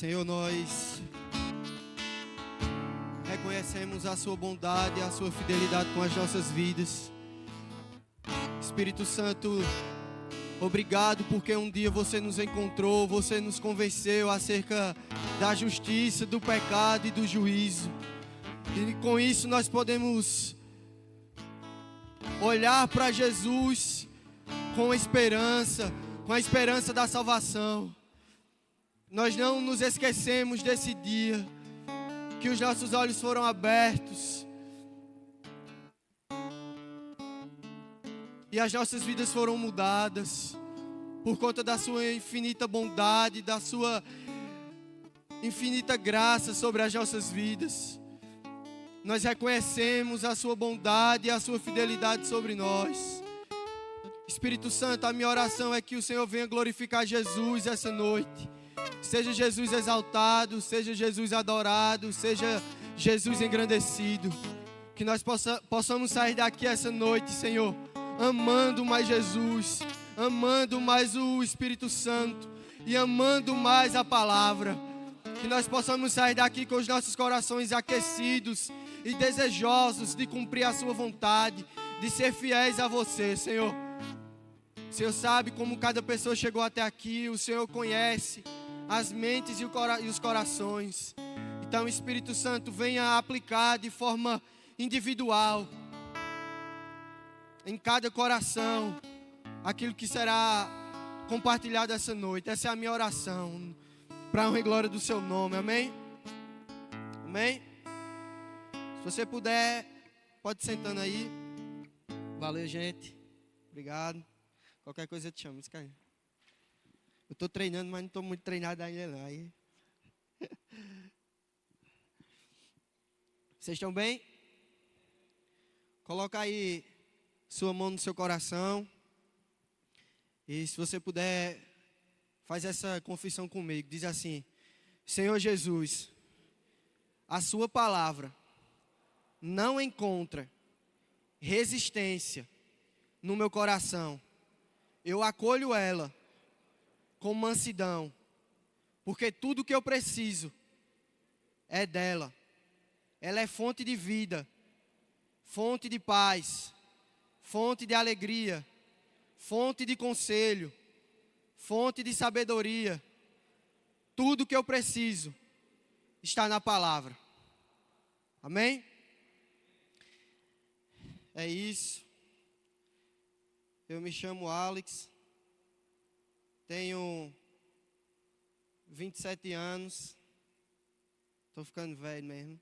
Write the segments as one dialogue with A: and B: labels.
A: Senhor, nós reconhecemos a sua bondade e a sua fidelidade com as nossas vidas. Espírito Santo, obrigado porque um dia você nos encontrou, você nos convenceu acerca da justiça, do pecado e do juízo. E com isso nós podemos olhar para Jesus com a esperança da salvação. Nós não nos esquecemos desse dia, que os nossos olhos foram abertos e as nossas vidas foram mudadas por conta da sua infinita bondade, da sua infinita graça sobre as nossas vidas. Nós reconhecemos a sua bondade e a sua fidelidade sobre nós. Espírito Santo, a minha oração é que o Senhor venha glorificar Jesus essa noite. Seja Jesus exaltado, seja Jesus adorado, seja Jesus engrandecido. Que nós possamos sair daqui essa noite, Senhor, amando mais Jesus, amando mais o Espírito Santo e amando mais a palavra. Que nós possamos sair daqui com os nossos corações aquecidos e desejosos de cumprir a sua vontade, de ser fiéis a você, Senhor. O Senhor sabe como cada pessoa chegou até aqui, o Senhor conhece as mentes e os corações. Então, Espírito Santo, venha aplicar de forma individual em cada coração aquilo que será compartilhado essa noite. Essa é a minha oração, para a honra e glória do seu nome, amém? Amém? Se você puder, pode ir sentando aí. Valeu, gente. Obrigado. Qualquer coisa eu te chamo. Eu estou treinando, mas não estou muito treinado ainda não. Aí. Vocês estão bem? Coloca aí sua mão no seu coração. E se você puder, faz essa confissão comigo. Diz assim: Senhor Jesus, a sua palavra não encontra resistência no meu coração. Eu acolho ela com mansidão, porque tudo que eu preciso é dela. Ela é fonte de vida, fonte de paz, fonte de alegria, fonte de conselho, fonte de sabedoria. Tudo que eu preciso está na palavra. Amém? É isso. Eu me chamo Alex. Tenho 27 anos. Estou ficando velho mesmo.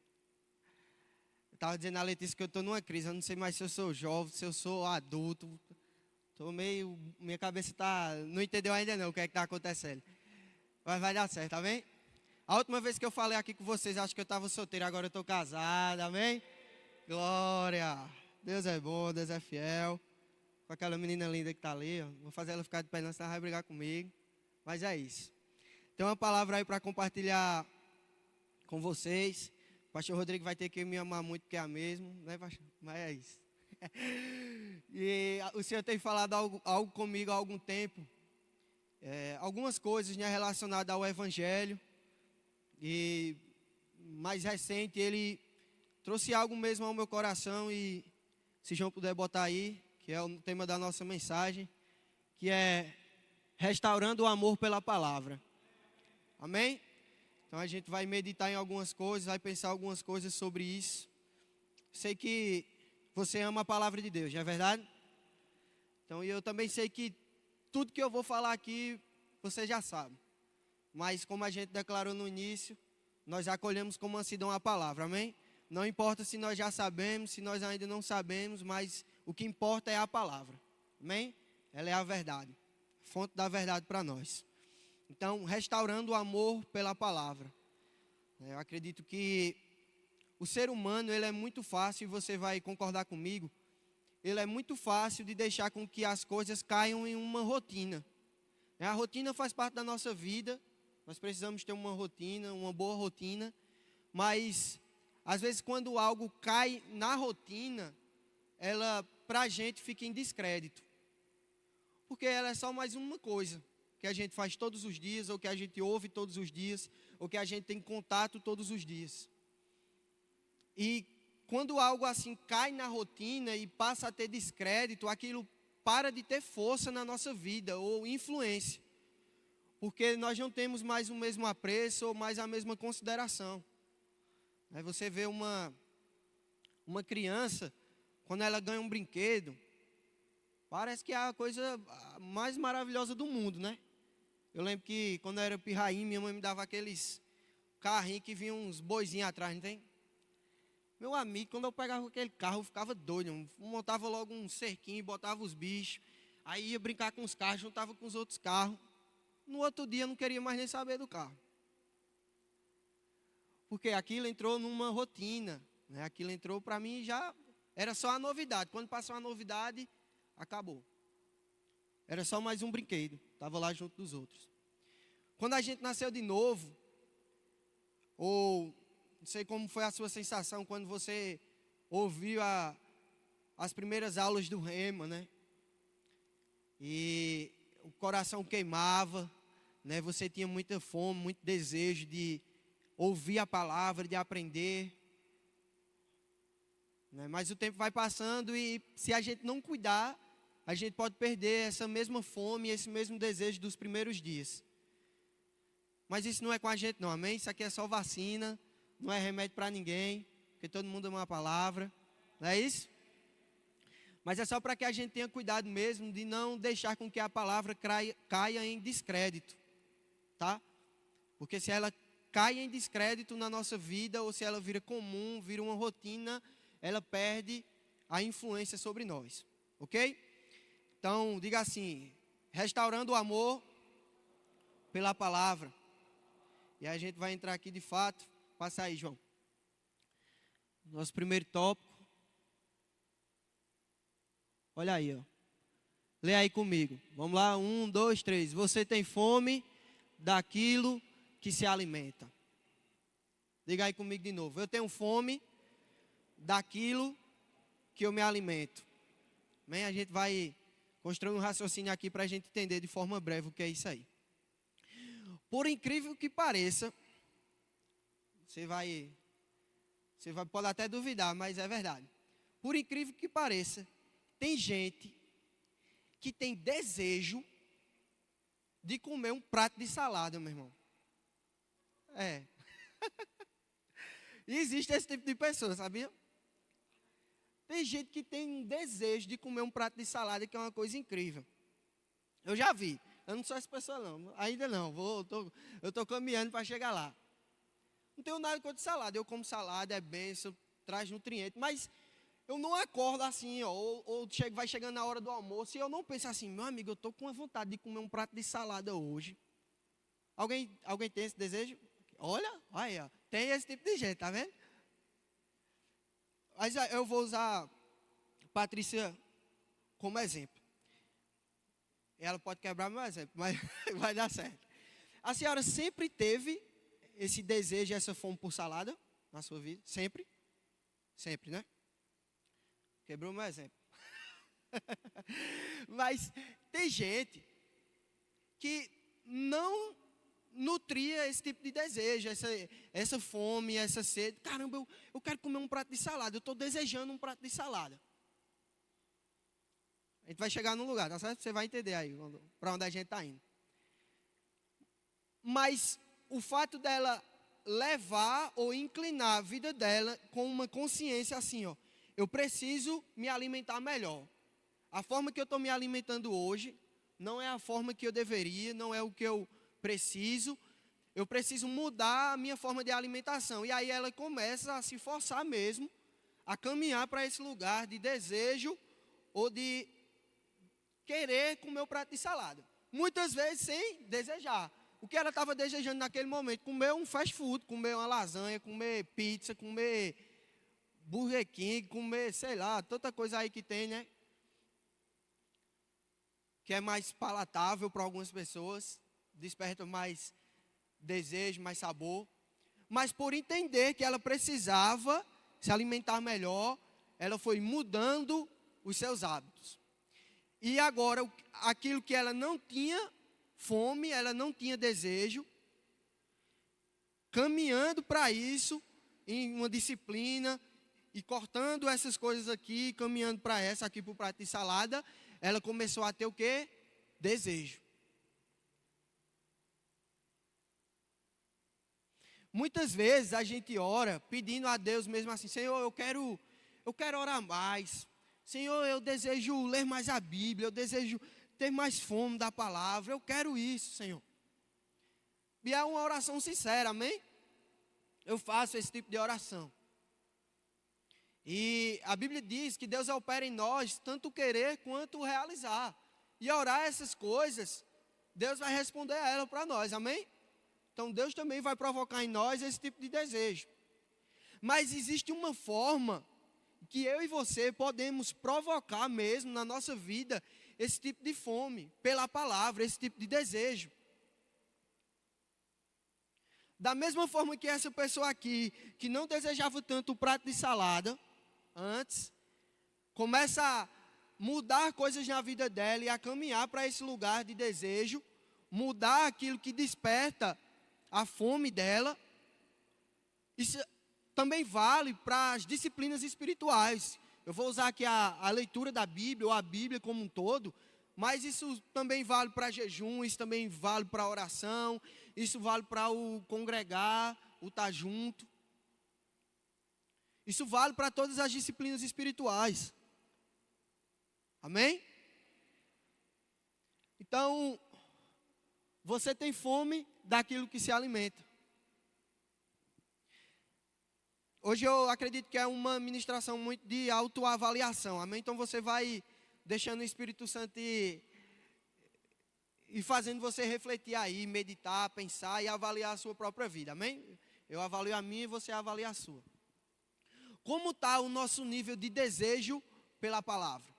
A: Eu estava dizendo a Letícia que eu estou numa crise. Eu não sei mais se eu sou jovem, se eu sou adulto. Minha cabeça não entendeu ainda não o que é que está acontecendo. Mas vai dar certo, amém? A última vez que eu falei aqui com vocês, acho que eu estava solteiro. Agora eu estou casado, amém? Glória! Deus é bom, Deus é fiel. Com aquela menina linda que está ali, ó. Vou fazer ela ficar de pé, não, senão ela vai brigar comigo. Mas é isso. Tem uma palavra aí para compartilhar com vocês. O pastor Rodrigo vai ter que me amar muito, porque é a mesmo, né, pastor? Mas é isso. E o Senhor tem falado algo comigo há algum tempo. Algumas coisas, né, relacionadas ao Evangelho. E mais recente, ele trouxe algo mesmo ao meu coração. E se João puder botar aí, que é o tema da nossa mensagem, que é restaurando o amor pela palavra. Amém? Então a gente vai meditar em algumas coisas, vai pensar algumas coisas sobre isso. Sei que você ama a palavra de Deus, não é verdade? Então eu também sei que tudo que eu vou falar aqui, você já sabe. Mas como a gente declarou no início, nós acolhemos com mansidão a palavra, amém? Não importa se nós já sabemos, se nós ainda não sabemos, mas o que importa é a palavra, amém? Ela é a verdade, fonte da verdade para nós. Então, restaurando o amor pela palavra. Eu acredito que o ser humano, ele é muito fácil, e você vai concordar comigo, ele é muito fácil de deixar com que as coisas caiam em uma rotina. A rotina faz parte da nossa vida, nós precisamos ter uma rotina, uma boa rotina, mas às vezes quando algo cai na rotina, ela, para a gente, fica em descrédito. Porque ela é só mais uma coisa. que a gente faz todos os dias, ou que a gente ouve todos os dias, ou que a gente tem contato todos os dias. E quando algo assim cai na rotina e passa a ter descrédito, aquilo para de ter força na nossa vida, ou influência. Porque nós não temos mais o mesmo apreço, ou mais a mesma consideração. Aí você vê uma criança, quando ela ganha um brinquedo, parece que é a coisa mais maravilhosa do mundo, né? Eu lembro que quando eu era pirrainho, minha mãe me dava aqueles carrinhos que vinham uns boizinhos atrás, não tem? Meu amigo, quando eu pegava aquele carro, eu ficava doido. Eu montava logo um cerquinho, botava os bichos. Aí ia brincar com os carros, juntava com os outros carros. No outro dia eu não queria mais nem saber do carro. Porque aquilo entrou numa rotina, né? Aquilo entrou para mim já era só a novidade. Quando passou a novidade, acabou. Era só mais um brinquedo. Estava lá junto dos outros. Quando a gente nasceu de novo, ou não sei como foi a sua sensação quando você ouviu as primeiras aulas do Rema, né? E o coração queimava, né? Você tinha muita fome, muito desejo de ouvir a palavra, de aprender. Né? Mas o tempo vai passando e se a gente não cuidar, a gente pode perder essa mesma fome, esse mesmo desejo dos primeiros dias. Mas isso não é com a gente não, amém? Isso aqui é só vacina, não é remédio para ninguém, porque todo mundo ama a palavra, não é isso? Mas é só para que a gente tenha cuidado mesmo de não deixar com que a palavra caia em descrédito, tá? Porque se ela cai em descrédito na nossa vida, ou se ela vira comum, vira uma rotina, ela perde a influência sobre nós, ok? Então, diga assim, restaurando o amor pela palavra. E a gente vai entrar aqui de fato. Passa aí, João. Nosso primeiro tópico. Olha aí, ó. Lê aí comigo. Vamos lá, 1, 2, 3. Você tem fome daquilo que se alimenta. Diga aí comigo de novo. Eu tenho fome daquilo que eu me alimento. Bem, a gente vai construir um raciocínio aqui para a gente entender de forma breve o que é isso aí. Por incrível que pareça, você pode até duvidar, mas é verdade. Por incrível que pareça, tem gente que tem desejo de comer um prato de salada, meu irmão. É. E existe esse tipo de pessoa, sabia? Tem gente que tem um desejo de comer um prato de salada, que é uma coisa incrível. Eu já vi. Eu não sou essa pessoa não. Ainda não. Eu estou caminhando para chegar lá. Não tenho nada contra salada. Eu como salada, é bênção, traz nutrientes. Mas eu não acordo assim, ó, ou vai chegando na hora do almoço e eu não penso assim, meu amigo, eu estou com uma vontade de comer um prato de salada hoje. Alguém tem esse desejo? Olha, aí, ó, tem esse tipo de gente, tá vendo? Mas eu vou usar Patrícia como exemplo. Ela pode quebrar meu exemplo, mas vai dar certo. A senhora sempre teve esse desejo, essa fome por salada na sua vida? Sempre? Sempre, né? Quebrou meu exemplo. Mas tem gente que não nutria esse tipo de desejo, essa fome, essa sede. Caramba, eu quero comer um prato de salada, eu estou desejando um prato de salada. A gente vai chegar num lugar, tá certo? Você vai entender aí para onde a gente está indo. Mas o fato dela levar ou inclinar a vida dela com uma consciência assim, ó. Eu preciso me alimentar melhor. A forma que eu estou me alimentando hoje não é a forma que eu deveria, não é o que eu preciso. Eu preciso mudar a minha forma de alimentação. E aí ela começa a se forçar mesmo a caminhar para esse lugar de desejo ou de querer comer o prato de salada. Muitas vezes sem desejar. O que ela estava desejando naquele momento? Comer um fast food, comer uma lasanha, comer pizza, comer Burger King, comer, sei lá, tanta coisa aí que tem, né? Que é mais palatável para algumas pessoas, desperta mais desejo, mais sabor. Mas por entender que ela precisava se alimentar melhor, ela foi mudando os seus hábitos. E agora, aquilo que ela não tinha fome, ela não tinha desejo, caminhando para isso, em uma disciplina, e cortando essas coisas aqui, caminhando para essa aqui, para o prato de salada, ela começou a ter o quê? Desejo. Muitas vezes a gente ora pedindo a Deus mesmo assim, Senhor, eu quero orar mais. Senhor, eu desejo ler mais a Bíblia, eu desejo ter mais fome da palavra, eu quero isso, Senhor. E é uma oração sincera, amém? Eu faço esse tipo de oração. E a Bíblia diz que Deus opera em nós tanto o querer quanto o realizar. E orar essas coisas, Deus vai responder a ela para nós, amém? Então Deus também vai provocar em nós esse tipo de desejo. Mas existe uma forma que eu e você podemos provocar mesmo na nossa vida esse tipo de fome, pela palavra, esse tipo de desejo. Da mesma forma que essa pessoa aqui, que não desejava tanto o prato de salada antes, começa a mudar coisas na vida dela e a caminhar para esse lugar de desejo, mudar aquilo que desperta a fome dela. Isso também vale para as disciplinas espirituais. Eu vou usar aqui a leitura da Bíblia, ou a Bíblia como um todo, mas isso também vale para jejum, isso também vale para oração, isso vale para o congregar, o estar junto. Isso vale para todas as disciplinas espirituais. Amém? Então, você tem fome daquilo que se alimenta. Hoje eu acredito que é uma ministração muito de autoavaliação, amém? Então você vai deixando o Espírito Santo e fazendo você refletir aí, meditar, pensar e avaliar a sua própria vida, amém? Eu avalio a minha e você avalia a sua. Como está o nosso nível de desejo pela palavra?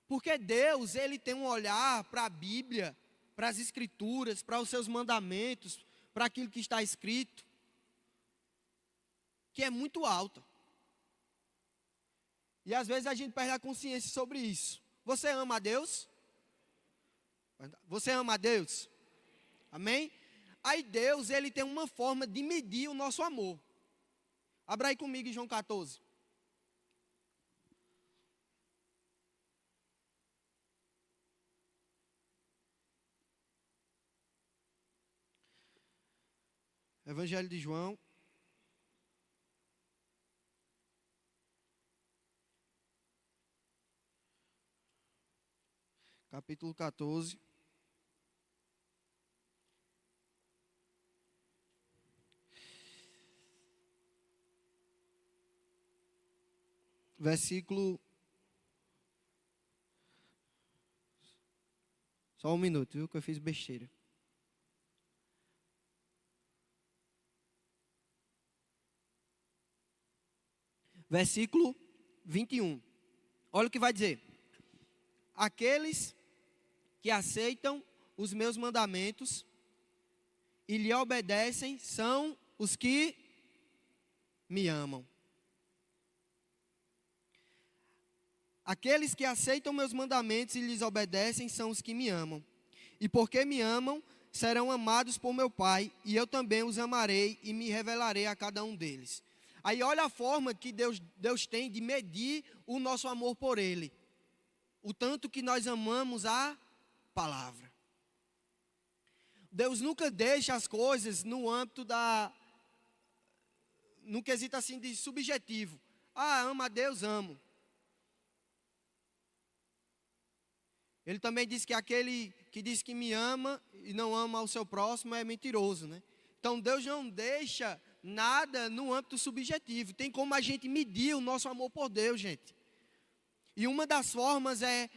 A: Porque Deus, Ele tem um olhar para a Bíblia, para as Escrituras, para os seus mandamentos, para aquilo que está escrito, que é muito alta. E às vezes a gente perde a consciência sobre isso. Você ama a Deus? Você ama a Deus? Amém? Aí Deus, Ele tem uma forma de medir o nosso amor. Abra aí comigo em João 14. Evangelho de João. Capítulo 14. Versículo. Só um minuto, viu? Que eu fiz besteira. Versículo 21. Olha o que vai dizer. Aqueles que aceitam os meus mandamentos e lhe obedecem são os que me amam. Aqueles que aceitam meus mandamentos e lhes obedecem são os que me amam. E porque me amam, serão amados por meu Pai, e eu também os amarei e me revelarei a cada um deles. Aí olha a forma que Deus tem de medir o nosso amor por Ele. O tanto que nós amamos a palavra. Deus nunca deixa as coisas no âmbito no quesito assim de subjetivo. Ah, ama a Deus, amo. Ele também diz que aquele que diz que me ama e não ama ao seu próximo é mentiroso, né? Então Deus não deixa nada no âmbito subjetivo. Tem como a gente medir o nosso amor por Deus, gente. E uma das formas é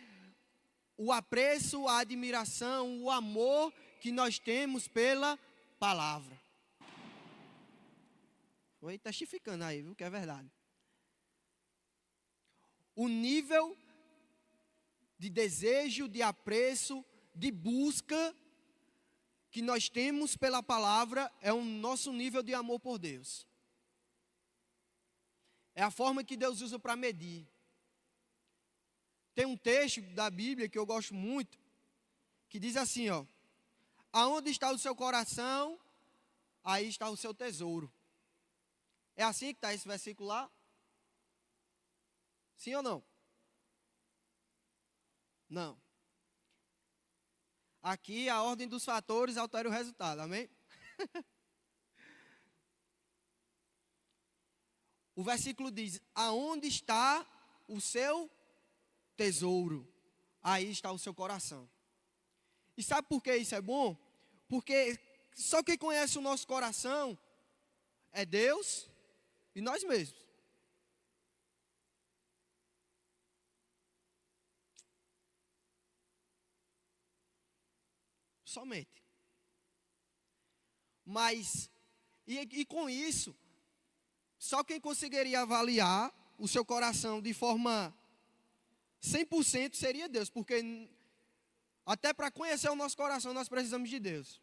A: o apreço, a admiração, o amor que nós temos pela palavra. Foi testificando aí, viu, que é verdade. O nível de desejo, de apreço, de busca que nós temos pela palavra é o nosso nível de amor por Deus. É a forma que Deus usa para medir. Tem um texto da Bíblia que eu gosto muito, que diz assim, ó: aonde está o seu coração, aí está o seu tesouro. É assim que está esse versículo lá? Sim ou não? Não. Aqui a ordem dos fatores altera o resultado, amém? O versículo diz: aonde está o seu tesouro, aí está o seu coração. E sabe por que isso é bom? Porque só quem conhece o nosso coração é Deus e nós mesmos. Somente. Mas, e com isso, só quem conseguiria avaliar o seu coração de forma 100% seria Deus, porque até para conhecer o nosso coração nós precisamos de Deus.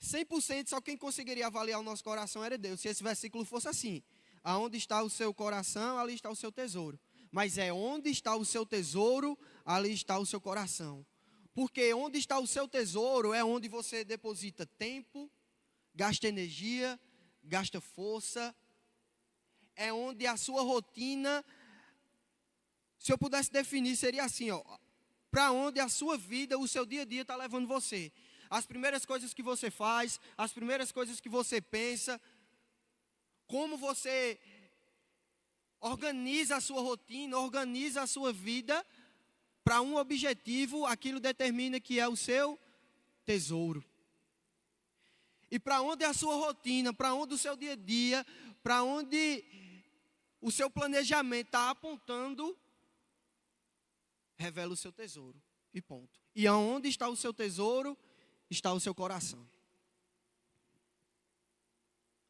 A: 100% só quem conseguiria avaliar o nosso coração era Deus, se esse versículo fosse assim: aonde está o seu coração, ali está o seu tesouro. Mas é onde está o seu tesouro, ali está o seu coração. Porque onde está o seu tesouro é onde você deposita tempo, gasta energia, gasta força. É onde a sua rotina, se eu pudesse definir, seria assim, ó: para onde a sua vida, o seu dia a dia está levando você. As primeiras coisas que você faz, as primeiras coisas que você pensa, como você organiza a sua rotina, organiza a sua vida para um objetivo, aquilo determina que é o seu tesouro. E para onde a sua rotina, para onde o seu dia a dia, para onde o seu planejamento está apontando, revela o seu tesouro. E ponto. E aonde está o seu tesouro, está o seu coração.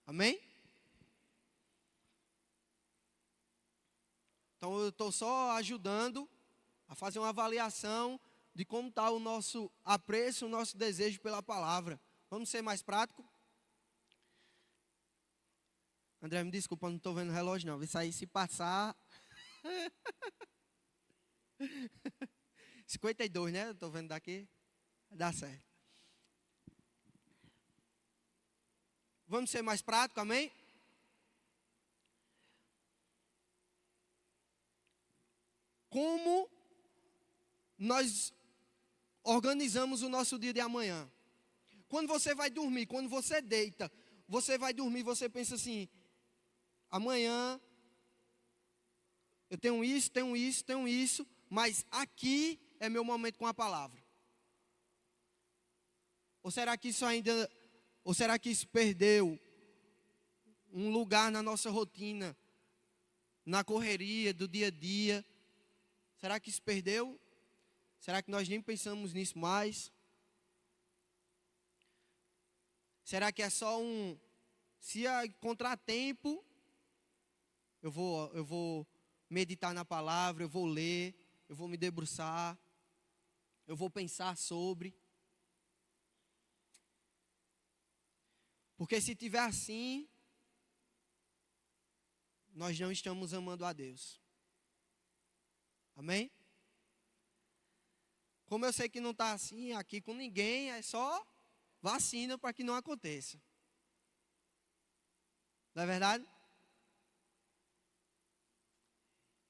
A: Amém? Então eu estou só ajudando a fazer uma avaliação de como está o nosso apreço, o nosso desejo pela palavra. Vamos ser mais práticos? André, me desculpa, não estou vendo o relógio não. Isso aí se passar... 52, né? Estou vendo daqui. Dá certo. Vamos ser mais práticos, amém? Como nós organizamos o nosso dia de amanhã? Quando você vai dormir, quando você deita, você vai dormir, você pensa assim: amanhã eu tenho isso, mas aqui é meu momento com a palavra. Ou será que isso perdeu um lugar na nossa rotina, na correria do dia a dia? Será que isso perdeu? Será que nós nem pensamos nisso mais? Será que é só se encontrar tempo, eu vou meditar na palavra, eu vou ler, eu vou me debruçar, eu vou pensar sobre. Porque se tiver assim, nós não estamos amando a Deus. Amém? Como eu sei que não está assim aqui com ninguém, é só vacina para que não aconteça. Não é verdade?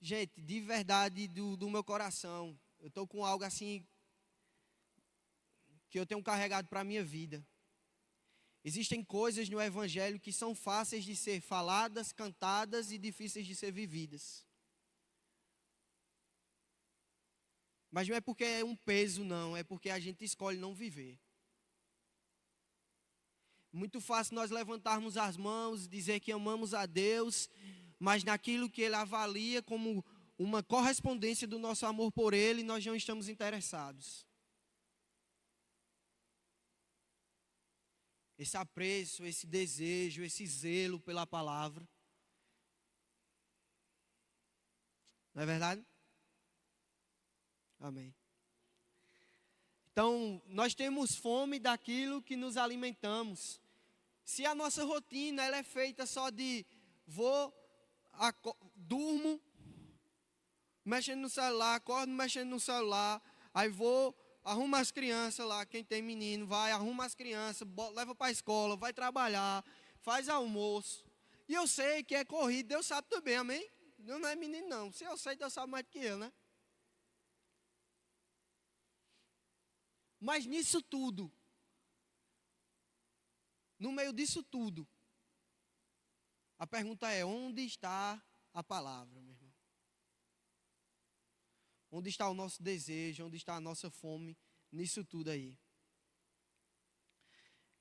A: Gente, de verdade, do meu coração, eu estou com algo assim que eu tenho carregado para a minha vida. Existem coisas no Evangelho que são fáceis de ser faladas, cantadas e difíceis de ser vividas. Mas não é porque é um peso, não. É porque a gente escolhe não viver. Muito fácil nós levantarmos as mãos, dizer que amamos a Deus, mas naquilo que Ele avalia como uma correspondência do nosso amor por Ele, nós não estamos interessados. Esse apreço, esse desejo, esse zelo pela palavra. Não é verdade? Amém. Então, nós temos fome daquilo que nos alimentamos. Se a nossa rotina ela é feita só de durmo, mexendo no celular, acordo mexendo no celular, aí vou, arrumo as crianças lá, quem tem menino, vai, arruma as crianças, leva para a escola, vai trabalhar, faz almoço. E eu sei que é corrido, Deus sabe também, amém? Deus não é menino não, se eu sei, Deus sabe mais do que eu, né? Mas nisso tudo, no meio disso tudo, a pergunta é, onde está a palavra, meu irmão? Onde está o nosso desejo, onde está a nossa fome, nisso tudo aí?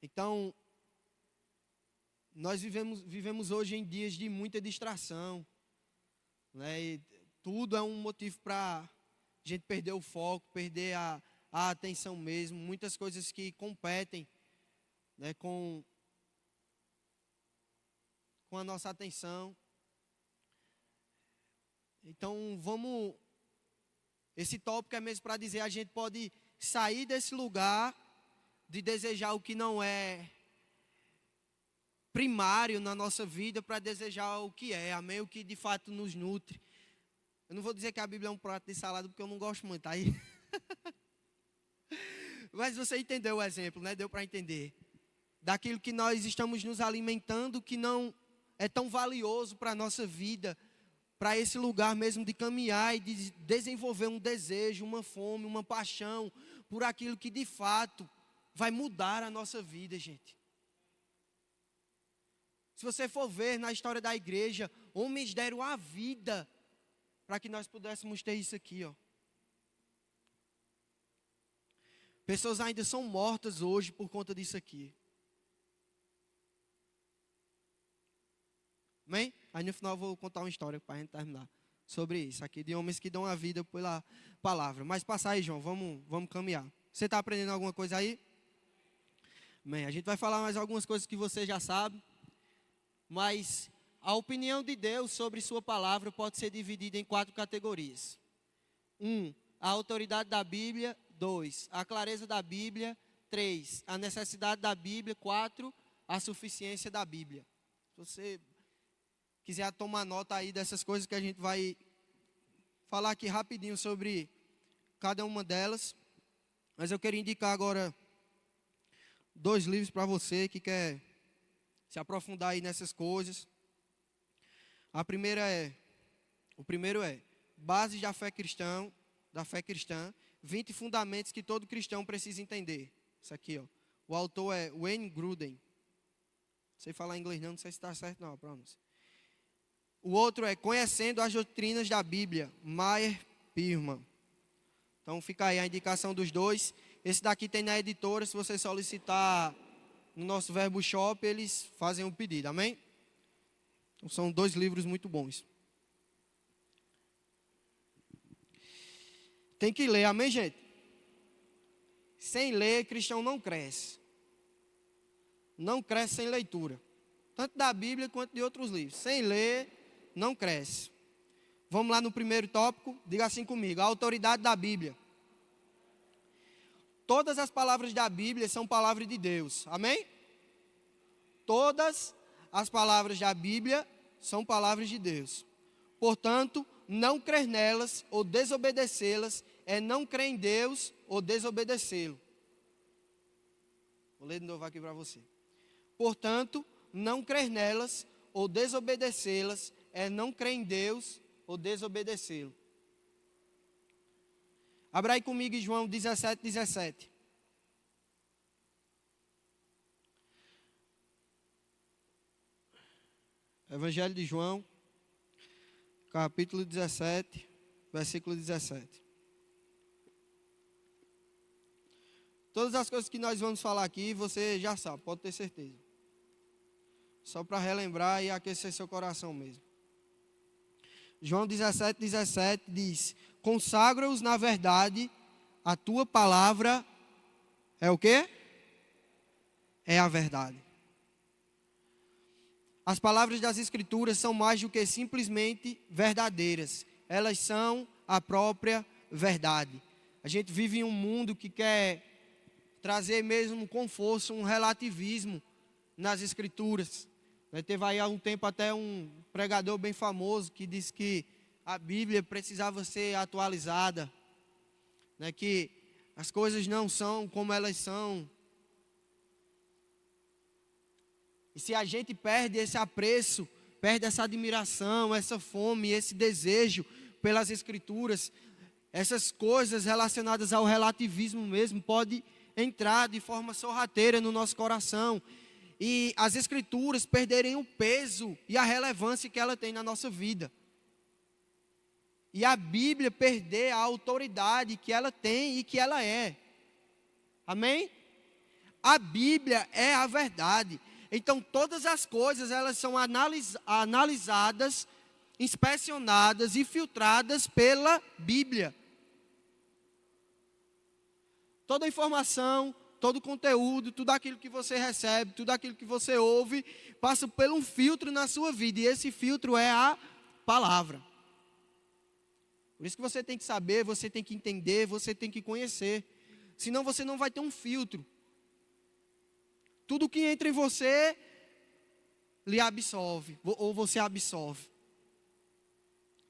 A: Então, nós vivemos hoje em dias de muita distração, né? E tudo é um motivo para a gente perder o foco, perder a atenção mesmo. Muitas coisas que competem, né, com a nossa atenção. Então, esse tópico é mesmo para dizer, a gente pode sair desse lugar de desejar o que não é primário na nossa vida para desejar o que é, amém? O que de fato nos nutre. Eu não vou dizer que a Bíblia é um prato de salada, porque eu não gosto muito, aí. Mas você entendeu o exemplo, né? Deu para entender. Daquilo que nós estamos nos alimentando, que não é tão valioso para a nossa vida, para esse lugar mesmo de caminhar e de desenvolver um desejo, uma fome, uma paixão por aquilo que de fato vai mudar a nossa vida, gente. Se você for ver na história da igreja, homens deram a vida para que nós pudéssemos ter isso aqui, ó. Pessoas ainda são mortas hoje por conta disso aqui. Amém? Aí no final eu vou contar uma história para a gente terminar sobre isso aqui, de homens que dão a vida pela palavra. Mas passa aí, João, vamos caminhar. Você está aprendendo alguma coisa aí? Amém. A gente vai falar mais algumas coisas que você já sabe, mas a opinião de Deus sobre sua palavra pode ser dividida em 4 categorias. 1, a autoridade da Bíblia. 2, a clareza da Bíblia. 3, a necessidade da Bíblia. 4, a suficiência da Bíblia. Se você quiser tomar nota aí dessas coisas que a gente vai falar aqui rapidinho sobre cada uma delas. Mas eu queria indicar agora 2 livros para você que quer se aprofundar aí nessas coisas. O primeiro é Bases da Fé Cristã, 20 fundamentos que todo cristão precisa entender. Isso aqui, ó. O autor é Wayne Grudem. Não sei falar inglês não sei se está certo não a pronúncia. O outro é Conhecendo as Doutrinas da Bíblia, Meyer Pearman. Então fica aí a indicação dos 2. Esse daqui tem na editora, se você solicitar no nosso Verbo Shop, eles fazem um pedido, amém? Então são 2 livros muito bons. Tem que ler, amém, gente? Sem ler, cristão não cresce. Não cresce sem leitura. Tanto da Bíblia quanto de outros livros. Sem ler, não cresce. Vamos lá no primeiro tópico. Diga assim comigo. A autoridade da Bíblia. Todas as palavras da Bíblia são palavras de Deus. Amém? Todas as palavras da Bíblia são palavras de Deus. Portanto, não crer nelas ou desobedecê-las é não crer em Deus ou desobedecê-lo. Vou ler de novo aqui para você. Portanto, não crer nelas ou desobedecê-las é não crer em Deus ou desobedecê-lo. Abra aí comigo em João 17:17. Evangelho de João, capítulo 17, versículo 17. Todas as coisas que nós vamos falar aqui, você já sabe, pode ter certeza. Só para relembrar e aquecer seu coração mesmo. João 17:17 diz: consagra-os na verdade, a tua palavra é o quê? É a verdade. As palavras das Escrituras são mais do que simplesmente verdadeiras. Elas são a própria verdade. A gente vive em um mundo que quer trazer mesmo com força um relativismo nas Escrituras. Teve aí há um tempo até um pregador bem famoso que disse que a Bíblia precisava ser atualizada, né, que as coisas não são como elas são. E se a gente perde esse apreço, perde essa admiração, essa fome, esse desejo pelas Escrituras, essas coisas relacionadas ao relativismo mesmo, pode entrar de forma sorrateira no nosso coração. E as Escrituras perderem o peso e a relevância que ela tem na nossa vida. E a Bíblia perder a autoridade que ela tem e que ela é. Amém? A Bíblia é a verdade. Então todas as coisas elas são analisadas, inspecionadas e filtradas pela Bíblia. Toda informação, todo conteúdo, tudo aquilo que você recebe, tudo aquilo que você ouve, passa por um filtro na sua vida. E esse filtro é a palavra. Por isso que você tem que saber, você tem que entender, você tem que conhecer. Senão você não vai ter um filtro. Tudo que entra em você, lhe absolve, ou você absorve.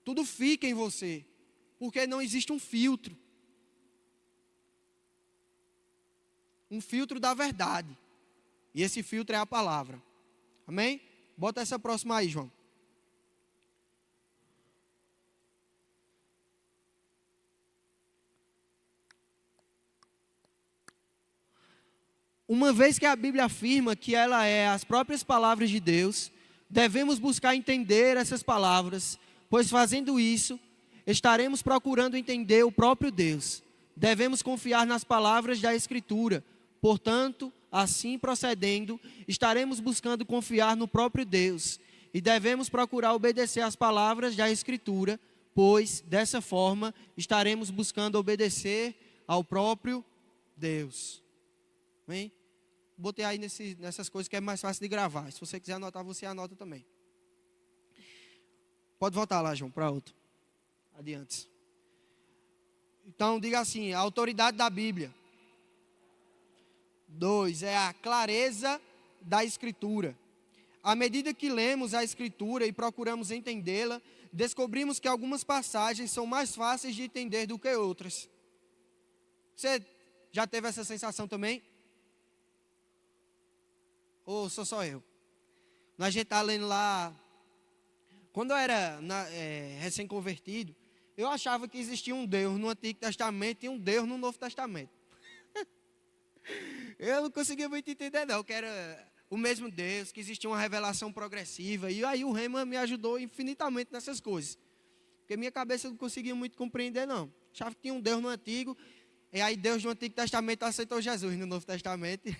A: Tudo fica em você, porque não existe um filtro. Um filtro da verdade. E esse filtro é a palavra. Amém? Bota essa próxima aí, João. Uma vez que a Bíblia afirma que ela é as próprias palavras de Deus, devemos buscar entender essas palavras, pois fazendo isso, estaremos procurando entender o próprio Deus. Devemos confiar nas palavras da Escritura. Portanto, assim procedendo, estaremos buscando confiar no próprio Deus. E devemos procurar obedecer às palavras da Escritura, pois, dessa forma, estaremos buscando obedecer ao próprio Deus. Amém? Botei aí nessas coisas que é mais fácil de gravar. Se você quiser anotar, você anota também. Pode voltar lá, João, para outro. Adiante. Então, diga assim, a autoridade da Bíblia. 2, é a clareza da Escritura. À medida que lemos a Escritura e procuramos entendê-la, descobrimos que algumas passagens são mais fáceis de entender do que outras. Você já teve essa sensação também? Ou sou só eu? A gente está lendo lá. Quando eu era recém-convertido, eu achava que existia um Deus no Antigo Testamento e um Deus no Novo Testamento. Eu não conseguia muito entender não, que era o mesmo Deus, que existia uma revelação progressiva. E aí o Rema me ajudou infinitamente nessas coisas. Porque minha cabeça não conseguia muito compreender não. Achava que tinha um Deus no Antigo, e aí Deus no Antigo Testamento aceitou Jesus no Novo Testamento.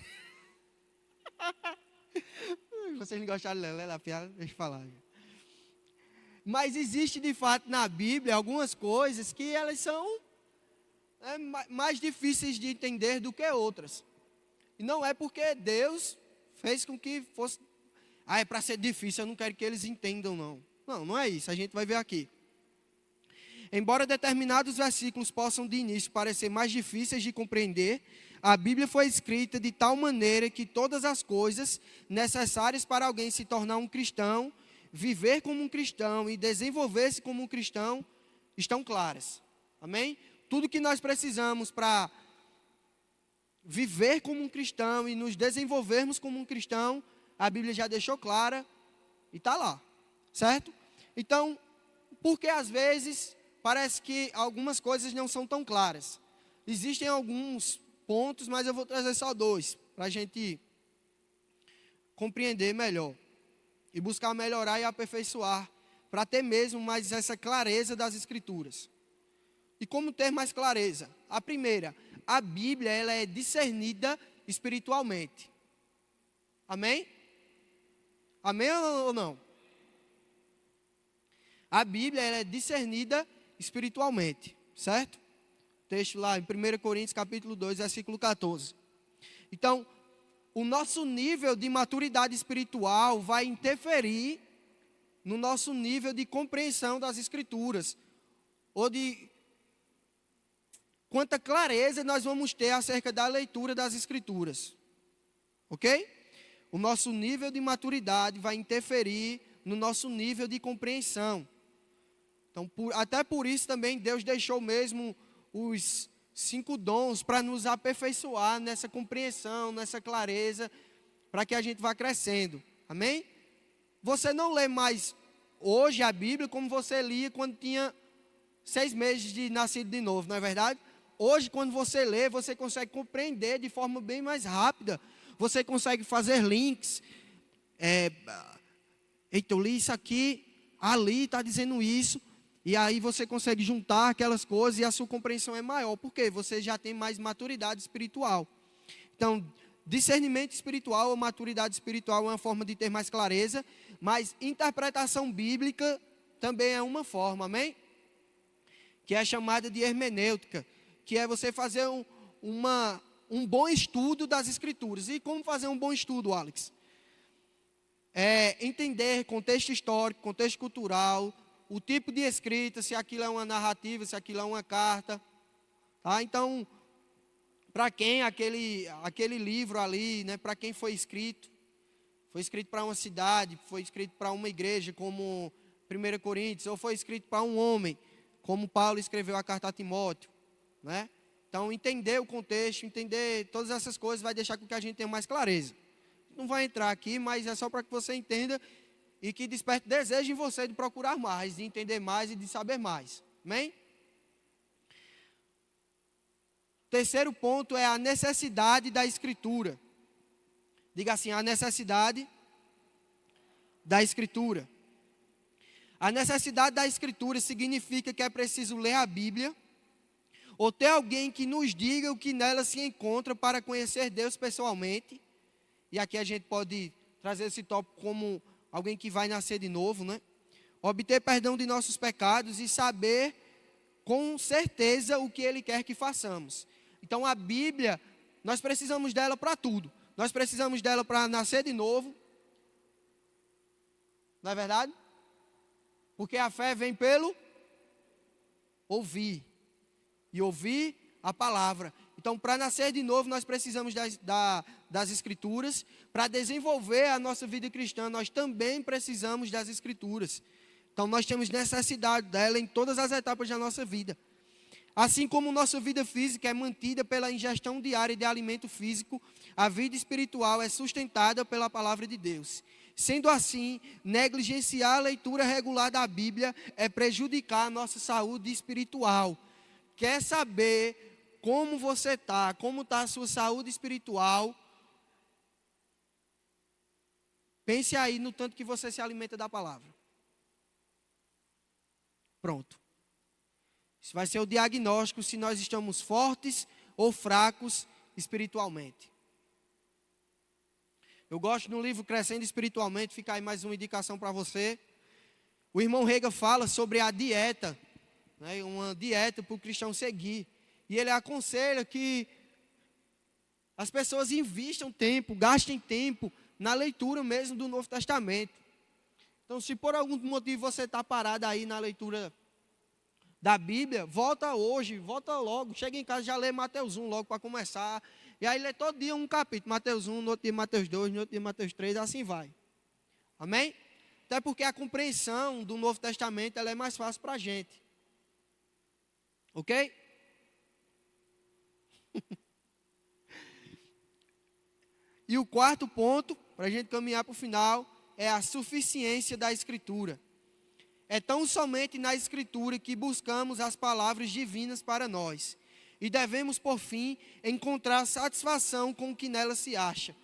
A: Vocês não gostaram da piada? Deixa eu falar. Mas existe de fato na Bíblia algumas coisas que elas são mais difíceis de entender do que outras. E não é porque Deus fez com que fosse... é para ser difícil, eu não quero que eles entendam não. Não, não é isso, a gente vai ver aqui. Embora determinados versículos possam de início parecer mais difíceis de compreender, a Bíblia foi escrita de tal maneira que todas as coisas necessárias para alguém se tornar um cristão, viver como um cristão e desenvolver-se como um cristão, estão claras. Amém? Tudo que nós precisamos para viver como um cristão e nos desenvolvermos como um cristão, a Bíblia já deixou clara e está lá. Certo? Então, porque às vezes parece que algumas coisas não são tão claras. Existem alguns pontos, mas eu vou trazer só 2, para a gente compreender melhor. E buscar melhorar e aperfeiçoar, para ter mesmo mais essa clareza das Escrituras. E como ter mais clareza? A primeira, a Bíblia ela é discernida espiritualmente. Amém? Amém ou não? A Bíblia ela é discernida espiritualmente, certo? Texto lá em 1 Coríntios capítulo 2, versículo 14. Então, o nosso nível de maturidade espiritual vai interferir no nosso nível de compreensão das Escrituras, ou de quanta clareza nós vamos ter acerca da leitura das Escrituras. Ok? O nosso nível de maturidade vai interferir no nosso nível de compreensão. Então, até por isso também Deus deixou mesmo os 5 dons para nos aperfeiçoar nessa compreensão, nessa clareza, para que a gente vá crescendo. Amém? Você não lê mais hoje a Bíblia como você lia quando tinha 6 meses de nascido de novo, não é verdade? Hoje, quando você lê, você consegue compreender de forma bem mais rápida. Você consegue fazer links. Eita, eu li isso aqui, ali está dizendo isso. E aí você consegue juntar aquelas coisas e a sua compreensão é maior. Por quê? Você já tem mais maturidade espiritual. Então, discernimento espiritual ou maturidade espiritual é uma forma de ter mais clareza. Mas interpretação bíblica também é uma forma, amém? Que é chamada de hermenêutica. Que é você fazer um bom estudo das Escrituras. E como fazer um bom estudo, Alex? Entender contexto histórico, contexto cultural, o tipo de escrita, se aquilo é uma narrativa, se aquilo é uma carta. Tá? Então, para quem aquele livro ali, né, para quem foi escrito? Foi escrito para uma cidade, foi escrito para uma igreja, como 1 Coríntios, ou foi escrito para um homem, como Paulo escreveu a carta a Timóteo. Né? Então, entender o contexto, entender todas essas coisas vai deixar com que a gente tenha mais clareza. Não vai entrar aqui, mas é só para que você entenda e que desperte desejo em você de procurar mais, de entender mais e de saber mais. Amém? Terceiro ponto é a necessidade da Escritura. Diga assim, a necessidade da Escritura. A necessidade da Escritura significa que é preciso ler a Bíblia ou ter alguém que nos diga o que nela se encontra para conhecer Deus pessoalmente. E aqui a gente pode trazer esse tópico como alguém que vai nascer de novo, né? Obter perdão de nossos pecados e saber com certeza o que Ele quer que façamos. Então a Bíblia, nós precisamos dela para tudo. Nós precisamos dela para nascer de novo. Não é verdade? Porque a fé vem pelo ouvir. E ouvir a palavra. Então, para nascer de novo, nós precisamos das Escrituras. Para desenvolver a nossa vida cristã, nós também precisamos das Escrituras. Então, nós temos necessidade dela em todas as etapas da nossa vida. Assim como nossa vida física é mantida pela ingestão diária de alimento físico, a vida espiritual é sustentada pela palavra de Deus. Sendo assim, negligenciar a leitura regular da Bíblia é prejudicar a nossa saúde espiritual. Quer saber como você está, como está a sua saúde espiritual? Pense aí no tanto que você se alimenta da palavra. Pronto. Isso vai ser o diagnóstico se nós estamos fortes ou fracos espiritualmente. Eu gosto no livro Crescendo Espiritualmente, fica aí mais uma indicação para você. O irmão Rega fala sobre a dieta, né, uma dieta para o cristão seguir. E ele aconselha que as pessoas investam tempo, gastem tempo na leitura mesmo do Novo Testamento. Então, se por algum motivo você está parado aí na leitura da Bíblia, volta hoje, volta logo, chega em casa e já lê Mateus 1 logo para começar. E aí lê todo dia um capítulo, Mateus 1, no outro dia Mateus 2, no outro dia Mateus 3, assim vai. Amém? Até porque a compreensão do Novo Testamento ela é mais fácil para a gente. Ok? E o quarto ponto, para a gente caminhar para o final, é a suficiência da Escritura. É tão somente na Escritura que buscamos as palavras divinas para nós. E devemos, por fim, encontrar satisfação com o que nela se acha.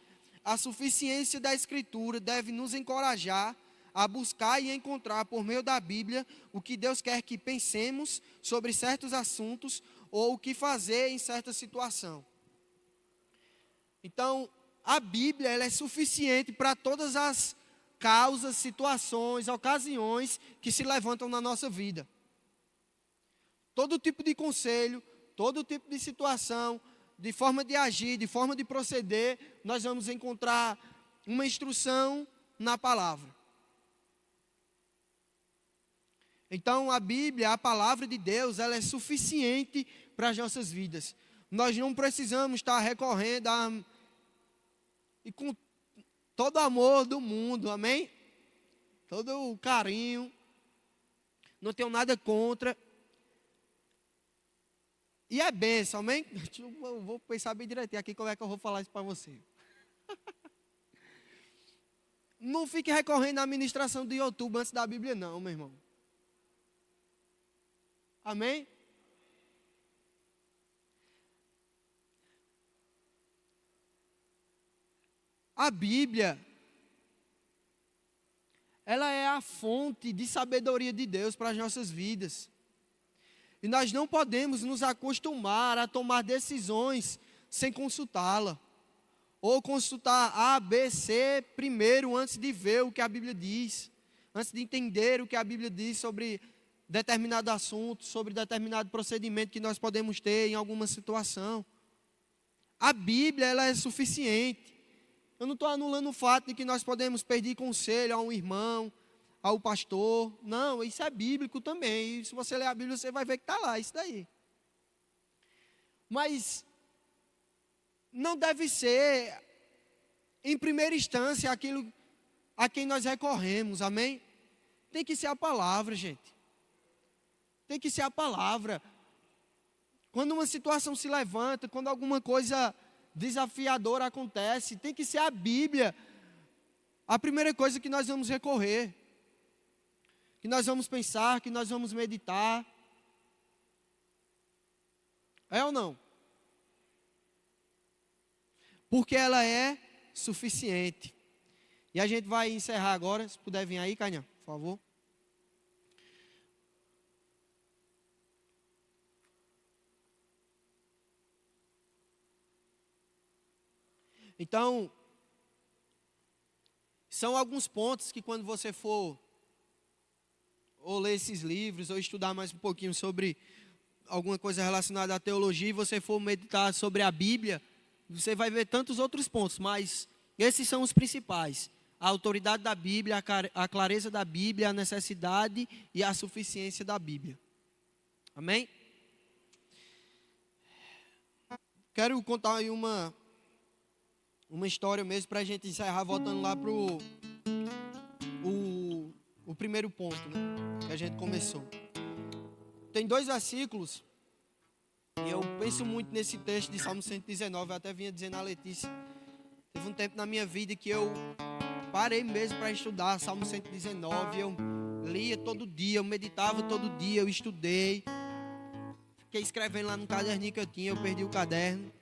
A: A suficiência da Escritura deve nos encorajar a buscar e encontrar por meio da Bíblia o que Deus quer que pensemos sobre certos assuntos ou o que fazer em certa situação. Então, a Bíblia ela é suficiente para todas as causas, situações, ocasiões que se levantam na nossa vida. Todo tipo de conselho, todo tipo de situação, de forma de agir, de forma de proceder, nós vamos encontrar uma instrução na palavra. Então, a Bíblia, a palavra de Deus, ela é suficiente para as nossas vidas. Nós não precisamos estar recorrendo e com todo o amor do mundo, amém? Todo o carinho. não tenho nada contra. E é bênção, amém? Eu vou pensar bem direitinho aqui como é que eu vou falar isso para você. Não fique recorrendo à administração do YouTube antes da Bíblia não, meu irmão. Amém? A Bíblia, ela é a fonte de sabedoria de Deus para as nossas vidas. E nós não podemos nos acostumar a tomar decisões sem consultá-la. Ou consultar A, B, C primeiro, antes de ver o que a Bíblia diz. Antes de entender o que a Bíblia diz sobre determinado assunto, sobre determinado procedimento que nós podemos ter em alguma situação. A Bíblia, ela é suficiente. Eu não estou anulando o fato de que nós podemos pedir conselho a um irmão, ao pastor. Não, isso é bíblico também. E se você ler a Bíblia, você vai ver que está lá, isso daí. Mas não deve ser, em primeira instância, aquilo a quem nós recorremos, amém? Tem que ser a palavra, gente. Tem que ser a palavra. Quando uma situação se levanta, quando alguma coisa desafiadora acontece, tem que ser a Bíblia a primeira coisa que nós vamos recorrer, que nós vamos pensar, que nós vamos meditar. É ou não? Porque ela é suficiente. E a gente vai encerrar agora, se puder vir aí, Cainha, por favor. Então, são alguns pontos que quando você for ou ler esses livros, ou estudar mais um pouquinho sobre alguma coisa relacionada à teologia, e você for meditar sobre a Bíblia, você vai ver tantos outros pontos, mas esses são os principais. A autoridade da Bíblia, a clareza da Bíblia, a necessidade e a suficiência da Bíblia. Amém? Quero contar aí uma história mesmo para a gente encerrar, voltando lá para o primeiro ponto, né, que a gente começou. Tem 2 versículos, e eu penso muito nesse texto de Salmo 119, eu até vinha dizendo a Letícia, teve um tempo na minha vida que eu parei mesmo para estudar Salmo 119, eu lia todo dia, eu meditava todo dia, eu estudei, fiquei escrevendo lá no caderninho que eu tinha, eu perdi o caderno,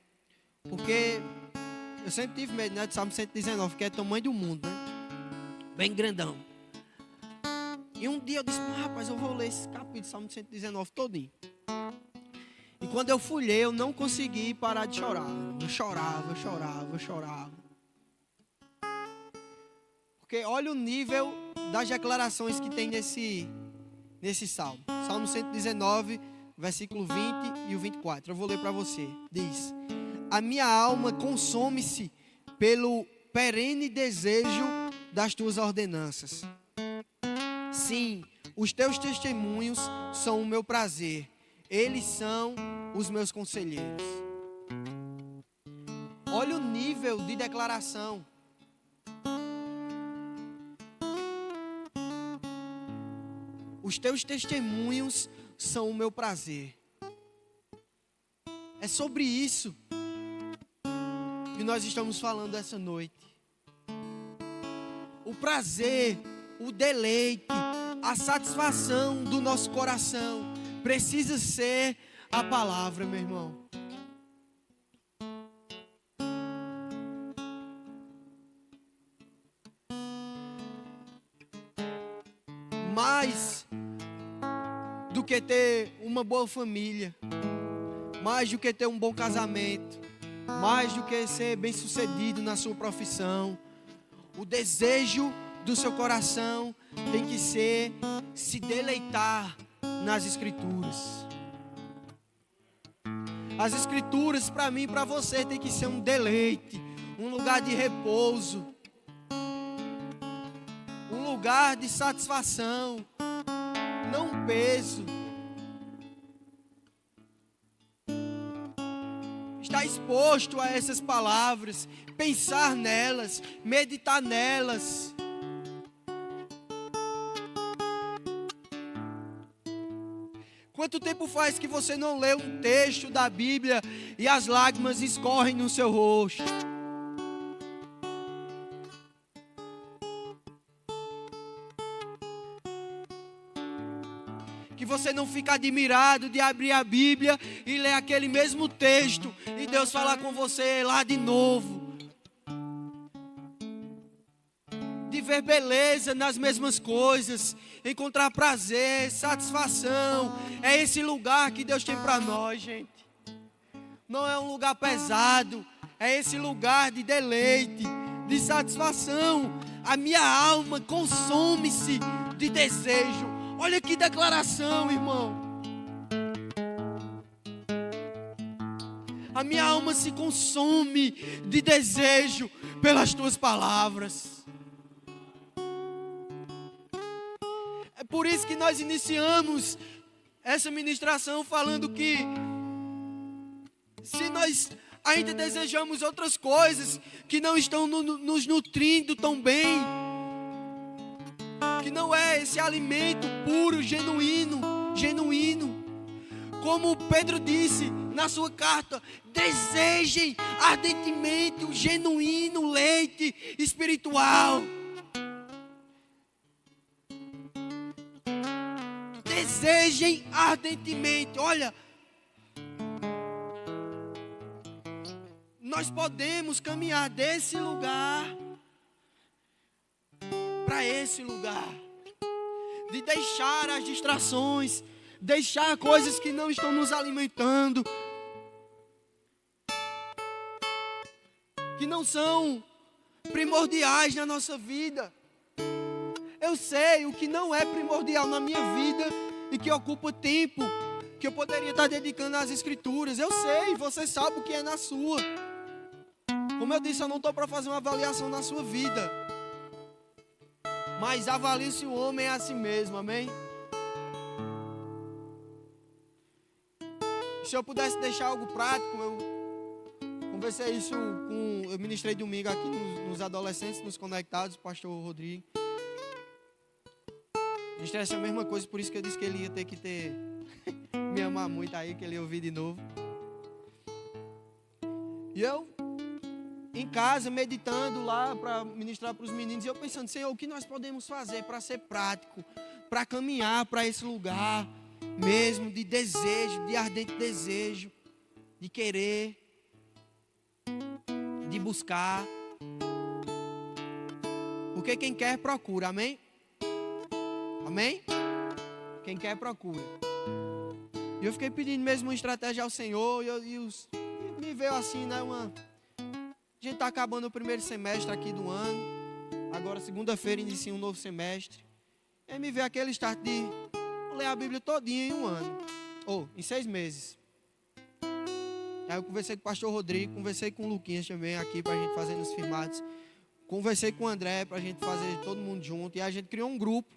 A: porque eu sempre tive medo, né, de Salmo 119, que é o tamanho do mundo, né, bem grandão. E um dia eu disse, rapaz, eu vou ler esse capítulo de Salmo 119 todinho. E quando eu fui ler, eu não consegui parar de chorar. Eu chorava. Porque olha o nível das declarações que tem nesse salmo. Salmo 119, versículo 20 e o 24. Eu vou ler para você. Diz: a minha alma consome-se pelo perene desejo das tuas ordenanças. Sim, os teus testemunhos são o meu prazer. Eles são os meus conselheiros. Olha o nível de declaração. Os teus testemunhos são o meu prazer. É sobre isso que nós estamos falando essa noite. O prazer, o deleite, a satisfação do nosso coração precisa ser a palavra, meu irmão. Mais do que ter uma boa família, mais do que ter um bom casamento, mais do que ser bem-sucedido na sua profissão, o desejo do seu coração tem que ser se deleitar nas Escrituras. As Escrituras, para mim e para você, tem que ser um deleite, um lugar de repouso, um lugar de satisfação, não um peso. Estar exposto a essas palavras, pensar nelas, meditar nelas. Quanto tempo faz que você não lê um texto da Bíblia e as lágrimas escorrem no seu rosto? Que você não fica admirado de abrir a Bíblia e ler aquele mesmo texto e Deus falar com você lá de novo. De ver beleza nas mesmas coisas, encontrar prazer, satisfação. É esse lugar que Deus tem para nós, gente. Não é um lugar pesado, é esse lugar de deleite, de satisfação. A minha alma consome-se de desejo. Olha que declaração, irmão. A minha alma se consome de desejo pelas tuas palavras. É por isso que nós iniciamos essa ministração falando que se nós ainda desejamos outras coisas que não estão nos nutrindo tão bem, que não é esse alimento puro, genuíno, como Pedro disse na sua carta, desejem ardentemente o genuíno leite espiritual. Desejem ardentemente. Olha, nós podemos caminhar desse lugar para esse lugar, de deixar as distrações, deixar coisas que não estão nos alimentando, que não são primordiais na nossa vida. Eu sei o que não é primordial na minha vida e que ocupa tempo que eu poderia estar dedicando às escrituras. Eu sei, você sabe o que é na sua. Como eu disse, eu não estou para fazer uma avaliação na sua vida, mas avalie-se o homem a si mesmo, amém? Se eu pudesse deixar algo prático, eu conversei isso eu ministrei domingo aqui nos adolescentes, nos conectados, o pastor Rodrigo. Ministrei essa mesma coisa, por isso que eu disse que ele ia ter que me amar muito aí, que ele ia ouvir de novo. E eu, em casa, meditando lá para ministrar para os meninos, e eu pensando, Senhor, o que nós podemos fazer para ser prático, para caminhar para esse lugar mesmo de desejo, de ardente desejo, de querer, de buscar. Porque quem quer, procura, amém? Amém? Quem quer, procura. E eu fiquei pedindo mesmo uma estratégia ao Senhor, e me veio assim, né, a gente está acabando o primeiro semestre aqui do ano. Agora, segunda-feira, inicia um novo semestre. E aí me veio aquele start de ler a Bíblia todinha em um ano. Ou em 6 meses. Aí eu conversei com o pastor Rodrigo, conversei com o Luquinhas também aqui para a gente fazer nos firmados. Conversei com o André para a gente fazer todo mundo junto. E aí a gente criou um grupo.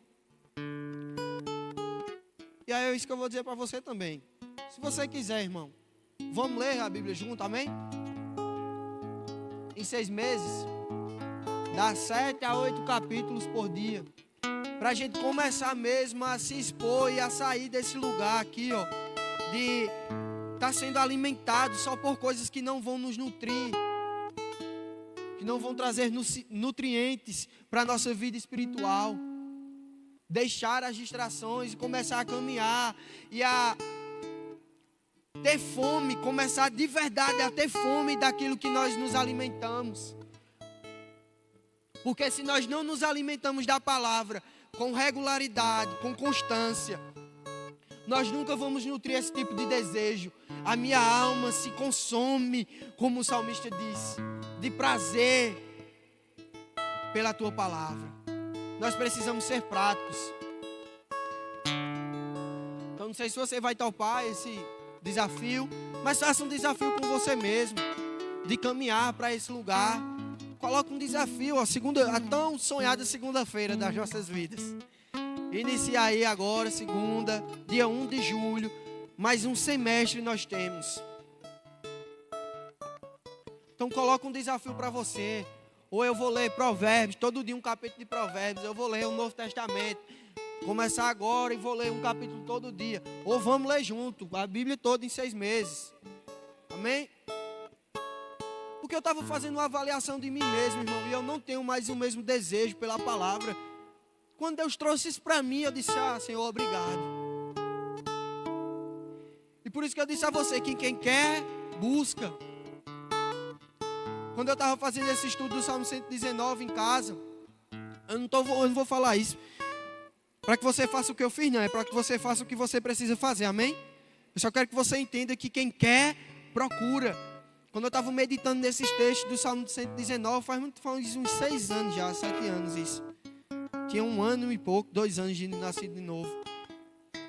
A: E aí é isso que eu vou dizer para você também. Se você quiser, irmão, vamos ler a Bíblia junto, amém? Em 6 meses, dá 7 a 8 capítulos por dia, para a gente começar mesmo a se expor e a sair desse lugar aqui, ó, de estar sendo alimentado só por coisas que não vão nos nutrir, que não vão trazer nutrientes para a nossa vida espiritual. Deixar as distrações e começar a caminhar e a ter fome, começar de verdade a ter fome daquilo que nós nos alimentamos. Porque se nós não nos alimentamos da palavra com regularidade, com constância, nós nunca vamos nutrir esse tipo de desejo. A minha alma se consome, como o salmista disse, de prazer pela tua palavra. Nós precisamos ser práticos. Então não sei se você vai topar esse desafio, mas faça um desafio com você mesmo, de caminhar para esse lugar. Coloque um desafio, a tão sonhada segunda-feira das nossas vidas. Inicia aí agora, segunda, dia 1 de julho, mais um semestre nós temos. Então coloque um desafio para você. Ou eu vou ler Provérbios, todo dia um capítulo de Provérbios, eu vou ler o Novo Testamento. começar agora e vou ler um capítulo todo dia. Ou vamos ler junto, a Bíblia toda em 6 meses. Amém? Porque eu estava fazendo uma avaliação de mim mesmo, irmão, e eu não tenho mais o mesmo desejo pela palavra. Quando Deus trouxe isso para mim, eu disse, Senhor, obrigado. E por isso que eu disse a você, que quem quer, busca. Quando eu estava fazendo esse estudo do Salmo 119 em casa, eu não vou falar isso para que você faça o que eu fiz, não. É para que você faça o que você precisa fazer, amém? Eu só quero que você entenda que quem quer, procura. Quando eu estava meditando nesses textos do Salmo 119, faz uns 6 anos já, 7 anos isso. Tinha 1 ano e pouco, 2 anos de nascido de novo.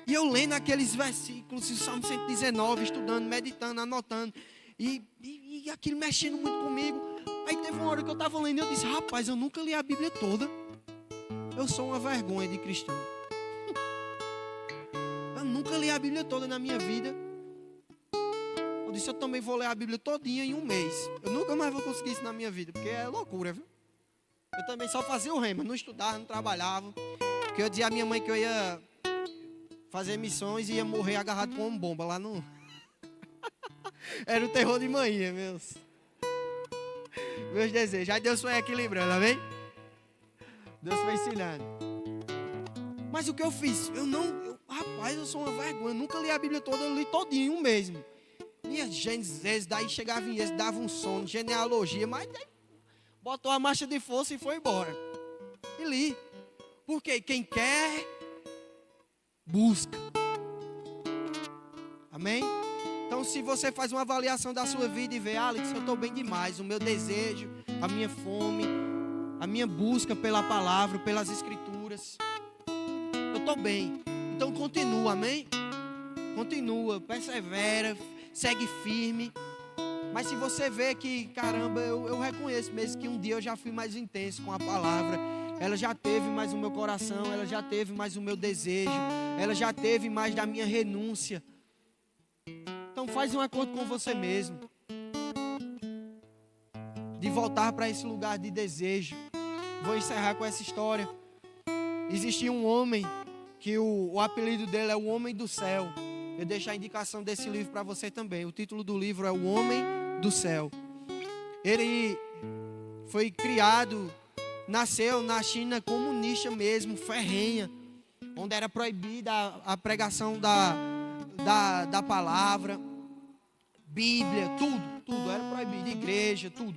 A: E eu lendo aqueles versículos do Salmo 119, estudando, meditando, anotando. E aquilo mexendo muito comigo. Aí teve uma hora que eu estava lendo e eu disse, rapaz, eu nunca li a Bíblia toda. Eu sou uma vergonha de cristão. Eu nunca li a Bíblia toda na minha vida. Eu disse, eu também vou ler a Bíblia todinha em 1 mês. Eu nunca mais vou conseguir isso na minha vida, porque é loucura, viu? Eu também só fazia o rema, não estudava, não trabalhava. Porque eu dizia à minha mãe que eu ia fazer missões e ia morrer agarrado com uma bomba lá no... Era o terror de manhã, meus desejos. Aí Deus foi equilibrando, amém? Deus foi ensinando. Mas o que eu fiz? Rapaz, eu sou uma vergonha. Eu nunca li a Bíblia toda, eu li todinha em 1 mês. Lia Gênesis, daí chegava em Êxodo, dava um sono, genealogia, mas daí botou a marcha de força e foi embora. E li. Porque quem quer, busca. Amém? Então, se você faz uma avaliação da sua vida e vê, Alex, eu estou bem demais, o meu desejo, a minha fome, a minha busca pela palavra, pelas escrituras, eu estou bem. Então, continua, amém? Continua, persevera, segue firme. Mas se você vê que, caramba, eu reconheço mesmo que um dia eu já fui mais intenso com a palavra, ela já teve mais o meu coração, ela já teve mais o meu desejo, ela já teve mais da minha renúncia. Então faz um acordo com você mesmo, de voltar para esse lugar de desejo. Vou encerrar com essa história. Existia um homem, que o apelido dele é o Homem do Céu. Eu deixo a indicação desse livro para você também. O título do livro é O Homem do Céu. Ele foi criado, nasceu na China comunista mesmo, ferrenha, onde era proibida a pregação da palavra, Bíblia, tudo era proibido, igreja, tudo.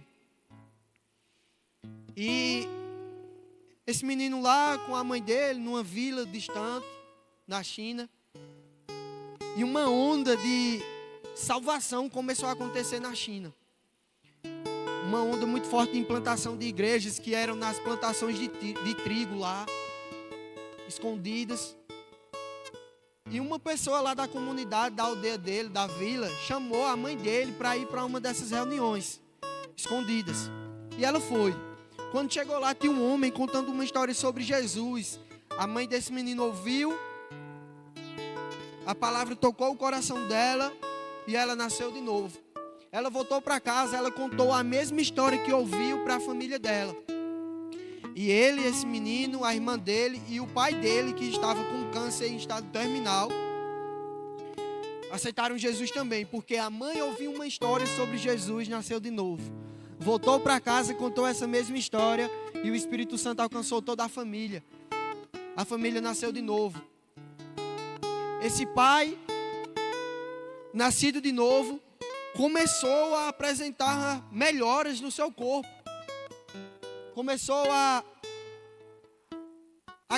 A: E esse menino lá com a mãe dele, numa vila distante, na China, e uma onda de salvação começou a acontecer na China. Uma onda muito forte de implantação de igrejas que eram nas plantações de trigo lá, escondidas. E uma pessoa lá da comunidade, da aldeia dele, da vila, chamou a mãe dele para ir para uma dessas reuniões, escondidas. E ela foi. Quando chegou lá, tinha um homem contando uma história sobre Jesus. A mãe desse menino ouviu, a palavra tocou o coração dela e ela nasceu de novo. Ela voltou para casa, ela contou a mesma história que ouviu para a família dela. E ele, esse menino, a irmã dele e o pai dele, que estava com câncer em estado terminal, aceitaram Jesus também, porque a mãe ouviu uma história sobre Jesus, nasceu de novo. Voltou para casa, contou essa mesma história e o Espírito Santo alcançou toda a família. A família nasceu de novo. Esse pai, nascido de novo, começou a apresentar melhoras no seu corpo. Começou a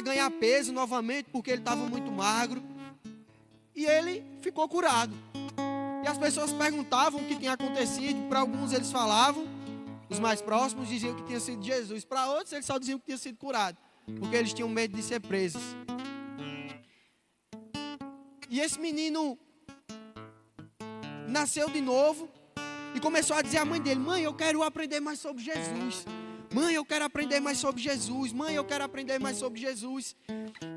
A: ganhar peso novamente, porque ele estava muito magro. E ele ficou curado. E as pessoas perguntavam o que tinha acontecido. Para alguns eles falavam, os mais próximos diziam que tinha sido Jesus. Para outros eles só diziam que tinha sido curado, porque eles tinham medo de ser presos. E esse menino nasceu de novo e começou a dizer à mãe dele: mãe, eu quero aprender mais sobre Jesus. Mãe, eu quero aprender mais sobre Jesus. Mãe, eu quero aprender mais sobre Jesus.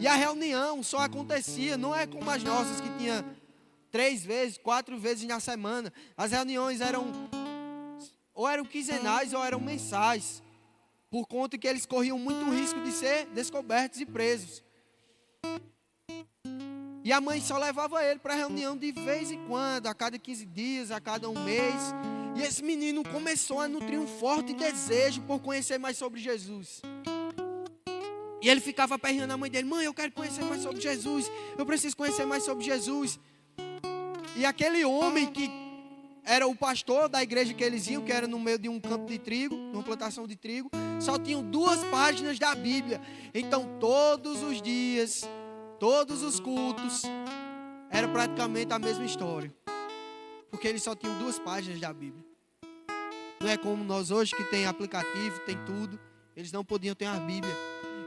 A: E a reunião só acontecia, não é como as nossas, que tinha 3 vezes, 4 vezes na semana. As reuniões ou eram quinzenais ou eram mensais, por conta que eles corriam muito risco de ser descobertos e presos. E a mãe só levava ele para reunião de vez em quando, a cada 15 dias, a cada um mês. E esse menino começou a nutrir um forte desejo por conhecer mais sobre Jesus. E ele ficava aperreando a mãe dele: mãe, eu quero conhecer mais sobre Jesus, eu preciso conhecer mais sobre Jesus. E aquele homem que era o pastor da igreja que eles iam, que era no meio de um campo de trigo, uma plantação de trigo, só tinham 2 páginas da Bíblia. Então todos os dias, todos os cultos, era praticamente a mesma história, porque eles só tinham 2 páginas da Bíblia. Não é como nós hoje, que tem aplicativo, tem tudo. Eles não podiam ter a Bíblia.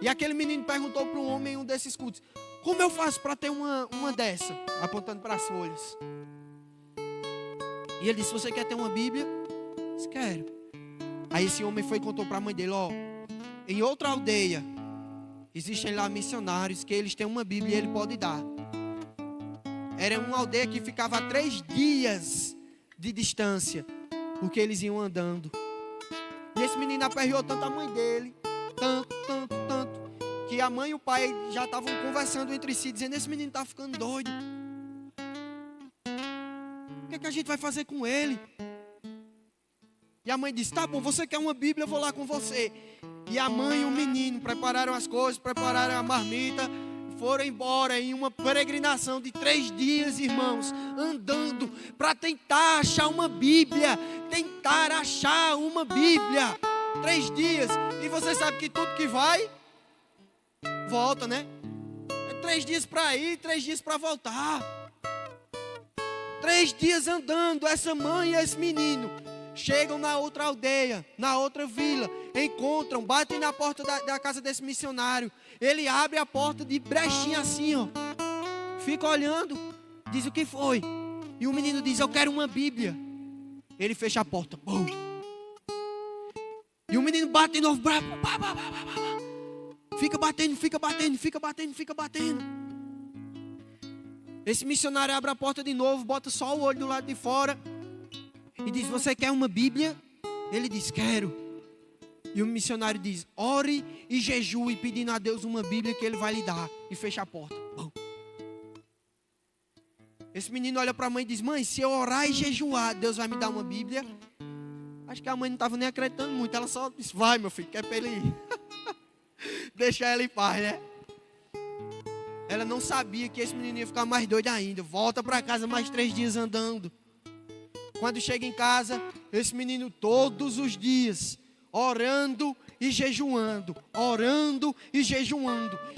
A: E aquele menino perguntou para um homem em um desses cultos: como eu faço para ter uma dessa? Apontando para as folhas. E ele disse: você quer ter uma Bíblia? Eu disse: quero. Aí esse homem foi e contou para a mãe dele: ó, em outra aldeia existem lá missionários que eles têm uma Bíblia e ele pode dar. Era uma aldeia que ficava a 3 dias de distância, porque eles iam andando. E esse menino aperreou tanto a mãe dele, tanto, que a mãe e o pai já estavam conversando entre si, dizendo: esse menino está ficando doido. O que a gente vai fazer com ele? E a mãe disse: tá bom, você quer uma Bíblia, eu vou lá com você. E a mãe e o menino prepararam as coisas, prepararam a marmita, foram embora em uma peregrinação de 3 dias, irmãos, andando para tentar achar uma Bíblia. 3 dias. E você sabe que tudo que vai, volta, né? É 3 dias para ir, 3 dias para voltar. 3 dias andando, essa mãe e esse menino chegam na outra aldeia, na outra vila, encontram, batem na porta da casa desse missionário. Ele abre a porta de brechinha assim, ó, fica olhando, diz: o que foi? E o menino diz: eu quero uma Bíblia. Ele fecha a porta, bum. E o menino bate de novo, fica batendo. Esse missionário abre a porta de novo, bota só o olho do lado de fora e diz: você quer uma Bíblia? Ele diz: quero. E o missionário diz: ore e jejue pedindo a Deus uma Bíblia que Ele vai lhe dar. E fecha a porta. Bom. Esse menino olha para a mãe e diz: mãe, se eu orar e jejuar, Deus vai me dar uma Bíblia? Acho que a mãe não estava nem acreditando muito. Ela só disse: vai, meu filho, quer para ele ir. Deixa ela em paz, né? Ela não sabia que esse menino ia ficar mais doido ainda. Volta para casa mais 3 dias andando. Quando chega em casa, esse menino todos os dias orando e jejuando.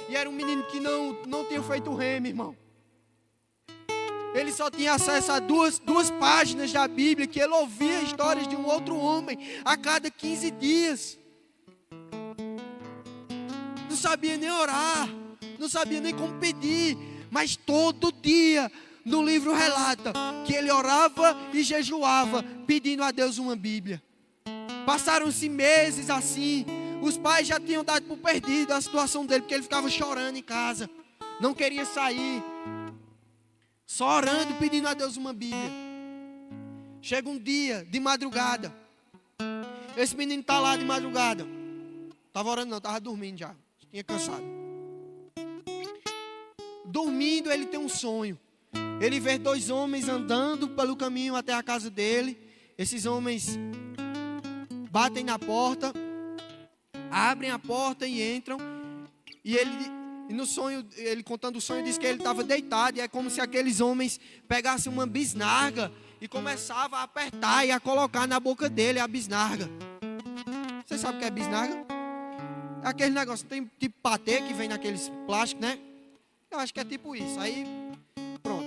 A: E era um menino que não tinha feito rema, irmão. Ele só tinha acesso a duas páginas da Bíblia, que ele ouvia histórias de um outro homem a cada 15 dias. Não sabia nem orar, não sabia nem como pedir, mas todo dia no livro relata que ele orava e jejuava, pedindo a Deus uma Bíblia. Passaram-se meses assim, os pais já tinham dado por perdido a situação dele, porque ele ficava chorando em casa, não queria sair, só orando, pedindo a Deus uma Bíblia. Chega um dia, de madrugada, esse menino está lá de madrugada, estava orando não, estava dormindo já, tinha cansado. Dormindo, ele tem um sonho. Ele vê 2 homens andando pelo caminho até a casa dele. Esses homens batem na porta, abrem a porta e entram. E no sonho, ele contando o sonho, diz que ele estava deitado. E é como se aqueles homens pegassem uma bisnaga e começavam a apertar e a colocar na boca dele a bisnaga. Você sabe o que é bisnaga? É aquele negócio, tem tipo patê que vem naqueles plásticos, né? Eu acho que é tipo isso. Aí, pronto.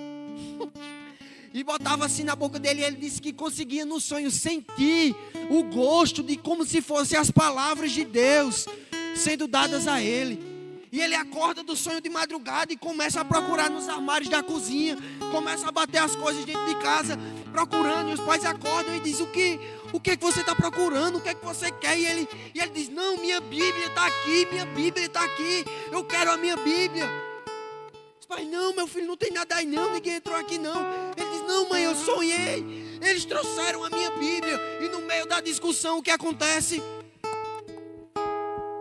A: E botava assim na boca dele. E ele disse que conseguia no sonho sentir o gosto de como se fossem as palavras de Deus sendo dadas a ele. E ele acorda do sonho de madrugada e começa a procurar nos armários da cozinha. Começa a bater as coisas dentro de casa, procurando. E os pais acordam e dizem: o que você está procurando? O que você quer? E ele diz: não, minha Bíblia está aqui, eu quero a minha Bíblia. Os pais: não, meu filho, não tem nada aí não, ninguém entrou aqui não. Ele diz: não, mãe, eu sonhei, eles trouxeram a minha Bíblia. E no meio da discussão, o que acontece?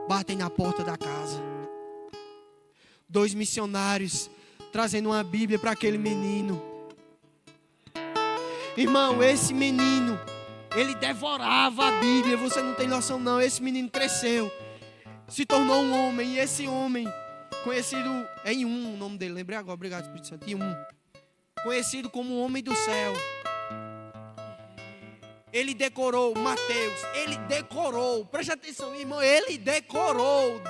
A: Batem na porta da casa. 2 missionários trazendo uma Bíblia para aquele menino. Irmão, esse menino, ele devorava a Bíblia. Você não tem noção não. Esse menino cresceu, se tornou um homem. E esse homem, conhecido em o nome dele, lembrei agora, obrigado Espírito Santo, conhecido como o homem do céu. Ele decorou Mateus, ele decorou, preste atenção, irmão, ele decorou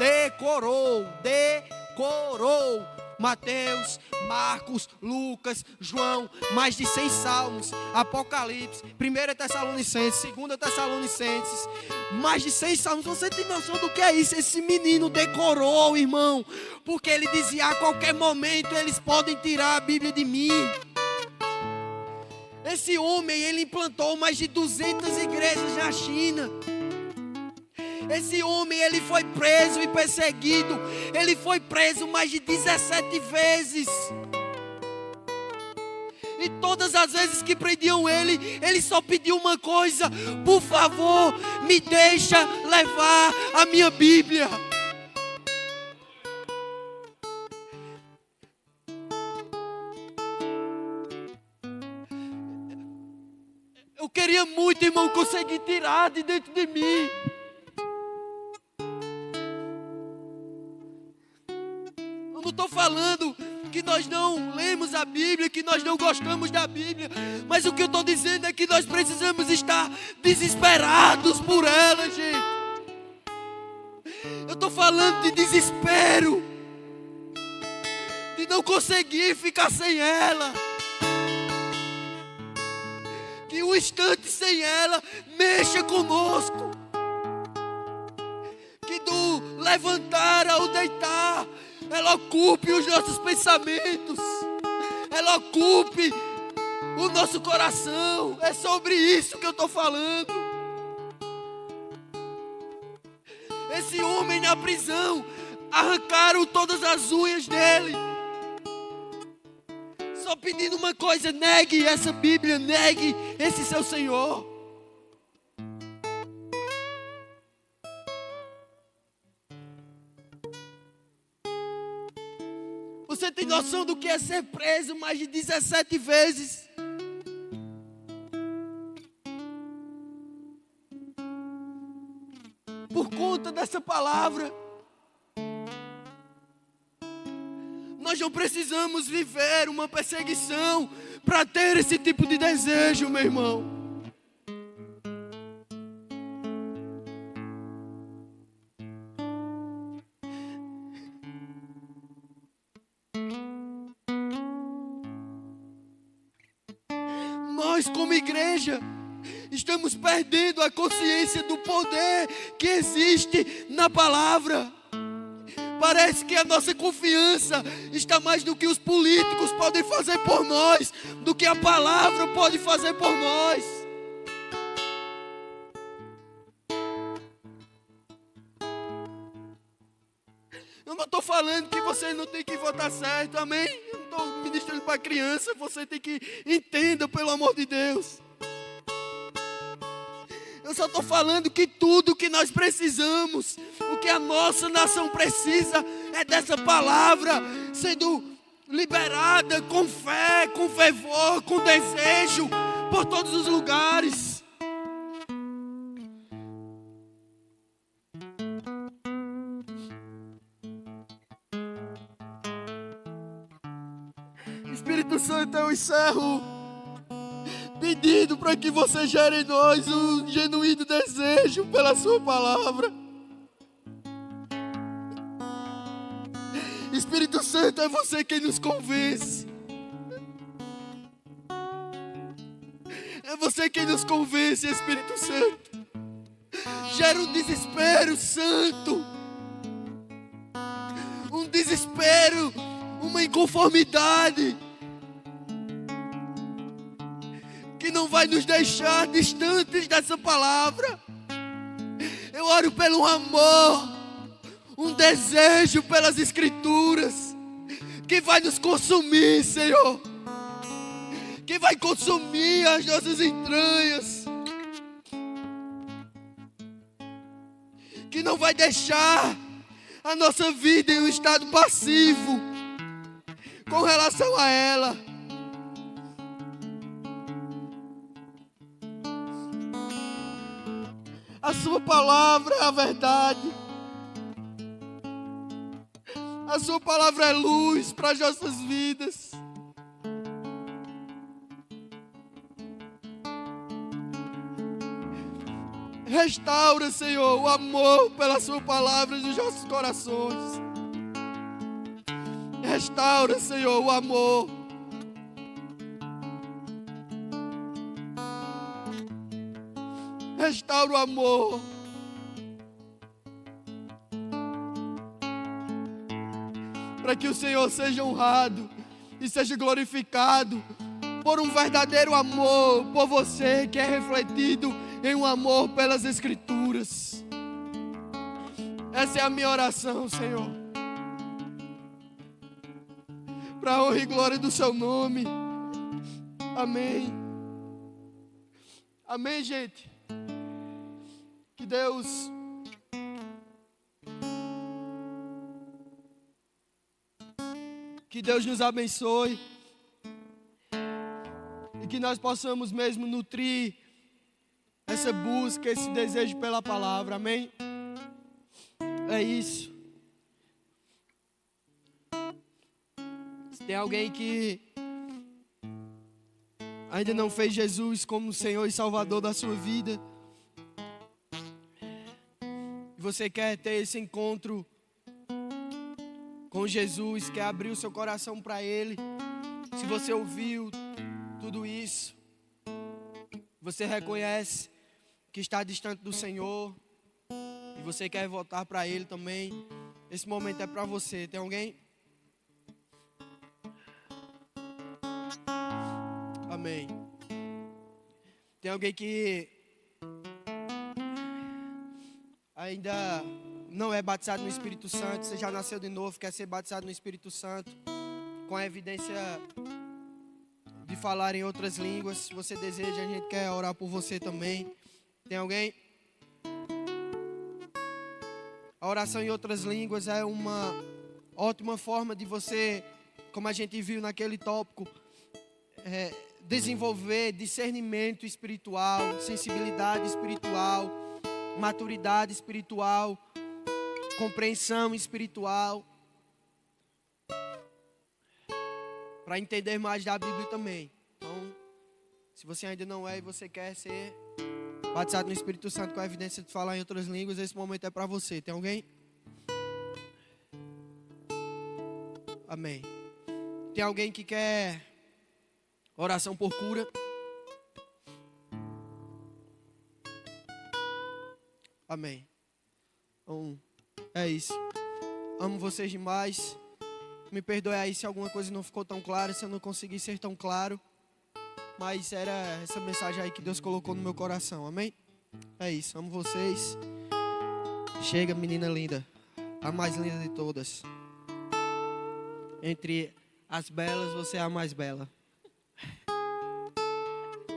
A: Mateus, Marcos, Lucas, João, mais de 100 salmos, Apocalipse, 1 Tessalonicenses, 2 Tessalonicenses, mais de 100 salmos. Você tem noção do que é isso? Esse menino decorou, irmão, porque ele dizia: a qualquer momento eles podem tirar a Bíblia de mim. Esse homem, ele implantou mais de 200 igrejas na China. Esse homem, ele foi preso e perseguido. Ele foi preso mais de 17 vezes. E todas as vezes que prendiam ele, ele só pediu uma coisa: por favor, me deixa levar a minha Bíblia. Eu queria muito, irmão, conseguir tirar de dentro de mim. Eu não estou falando que nós não lemos a Bíblia, que nós não gostamos da Bíblia. Mas o que eu estou dizendo é que nós precisamos estar desesperados por ela, gente. Eu estou falando de desespero, de não conseguir ficar sem ela. Que um instante sem ela mexa conosco. Que do levantar ao deitar, ela ocupe os nossos pensamentos, ela ocupe o nosso coração. É sobre isso que eu estou falando. Esse homem na prisão, arrancaram todas as unhas dele, só pedindo uma coisa: negue essa Bíblia, negue esse seu Senhor. Você tem noção do que é ser preso mais de 17 vezes? Por conta dessa palavra. Nós não precisamos viver uma perseguição para ter esse tipo de desejo, meu irmão. Nós, como igreja, estamos perdendo a consciência do poder que existe na palavra. Parece que a nossa confiança está mais no que os políticos podem fazer por nós, do que a palavra pode fazer por nós. Eu não estou falando que você não tem que votar certo, amém? Eu não estou ministrando para criança, você tem que entender, pelo amor de Deus. Eu só estou falando que tudo que nós precisamos, o que a nossa nação precisa, é dessa palavra sendo liberada com fé, com fervor, com desejo, por todos os lugares. Espírito Santo, eu encerro pedindo para que você gere em nós um genuíno desejo pela sua palavra. Espírito Santo, é você quem nos convence. É você quem nos convence, Espírito Santo. Gera um desespero santo. Um desespero, uma inconformidade que não vai nos deixar distantes dessa palavra. Eu oro pelo amor, um desejo pelas Escrituras, que vai nos consumir, Senhor, que vai consumir as nossas entranhas, que não vai deixar a nossa vida em um estado passivo com relação a ela. A sua palavra é a verdade. A sua palavra é luz para as nossas vidas. Restaura, Senhor, o amor pela sua palavra nos nossos corações. Restaura, Senhor, o amor. Restaura o amor. Para que o Senhor seja honrado e seja glorificado por um verdadeiro amor por você, que é refletido em um amor pelas Escrituras. Essa é a minha oração, Senhor. Para a honra e glória do seu nome. Amém. Amém, gente. Que Deus nos abençoe e que nós possamos mesmo nutrir essa busca, esse desejo pela palavra, amém? É isso. Se tem alguém que ainda não fez Jesus como Senhor e Salvador da sua vida, e você quer ter esse encontro com Jesus, quer abrir o seu coração para Ele, se você ouviu tudo isso, você reconhece que está distante do Senhor e você quer voltar para Ele também, esse momento é para você. Tem alguém? Amém. Tem alguém que ainda não é batizado no Espírito Santo, você já nasceu de novo, quer ser batizado no Espírito Santo, com a evidência de falar em outras línguas? Se você deseja, a gente quer orar por você também. Tem alguém? A oração em outras línguas é uma ótima forma de você, como a gente viu naquele tópico, desenvolver discernimento espiritual, sensibilidade espiritual, maturidade espiritual, compreensão espiritual, para entender mais da Bíblia também. Então, se você ainda não é e você quer ser batizado no Espírito Santo com a evidência de falar em outras línguas, esse momento é para você. Tem alguém? Amém. Tem alguém que quer oração por cura? Amém. Então, é isso. Amo vocês demais. Me perdoe aí se alguma coisa não ficou tão clara, se eu não consegui ser tão claro. Mas era essa mensagem aí que Deus colocou no meu coração. Amém? É isso. Amo vocês. Chega, menina linda. A mais linda de todas. Entre as belas, você é a mais bela.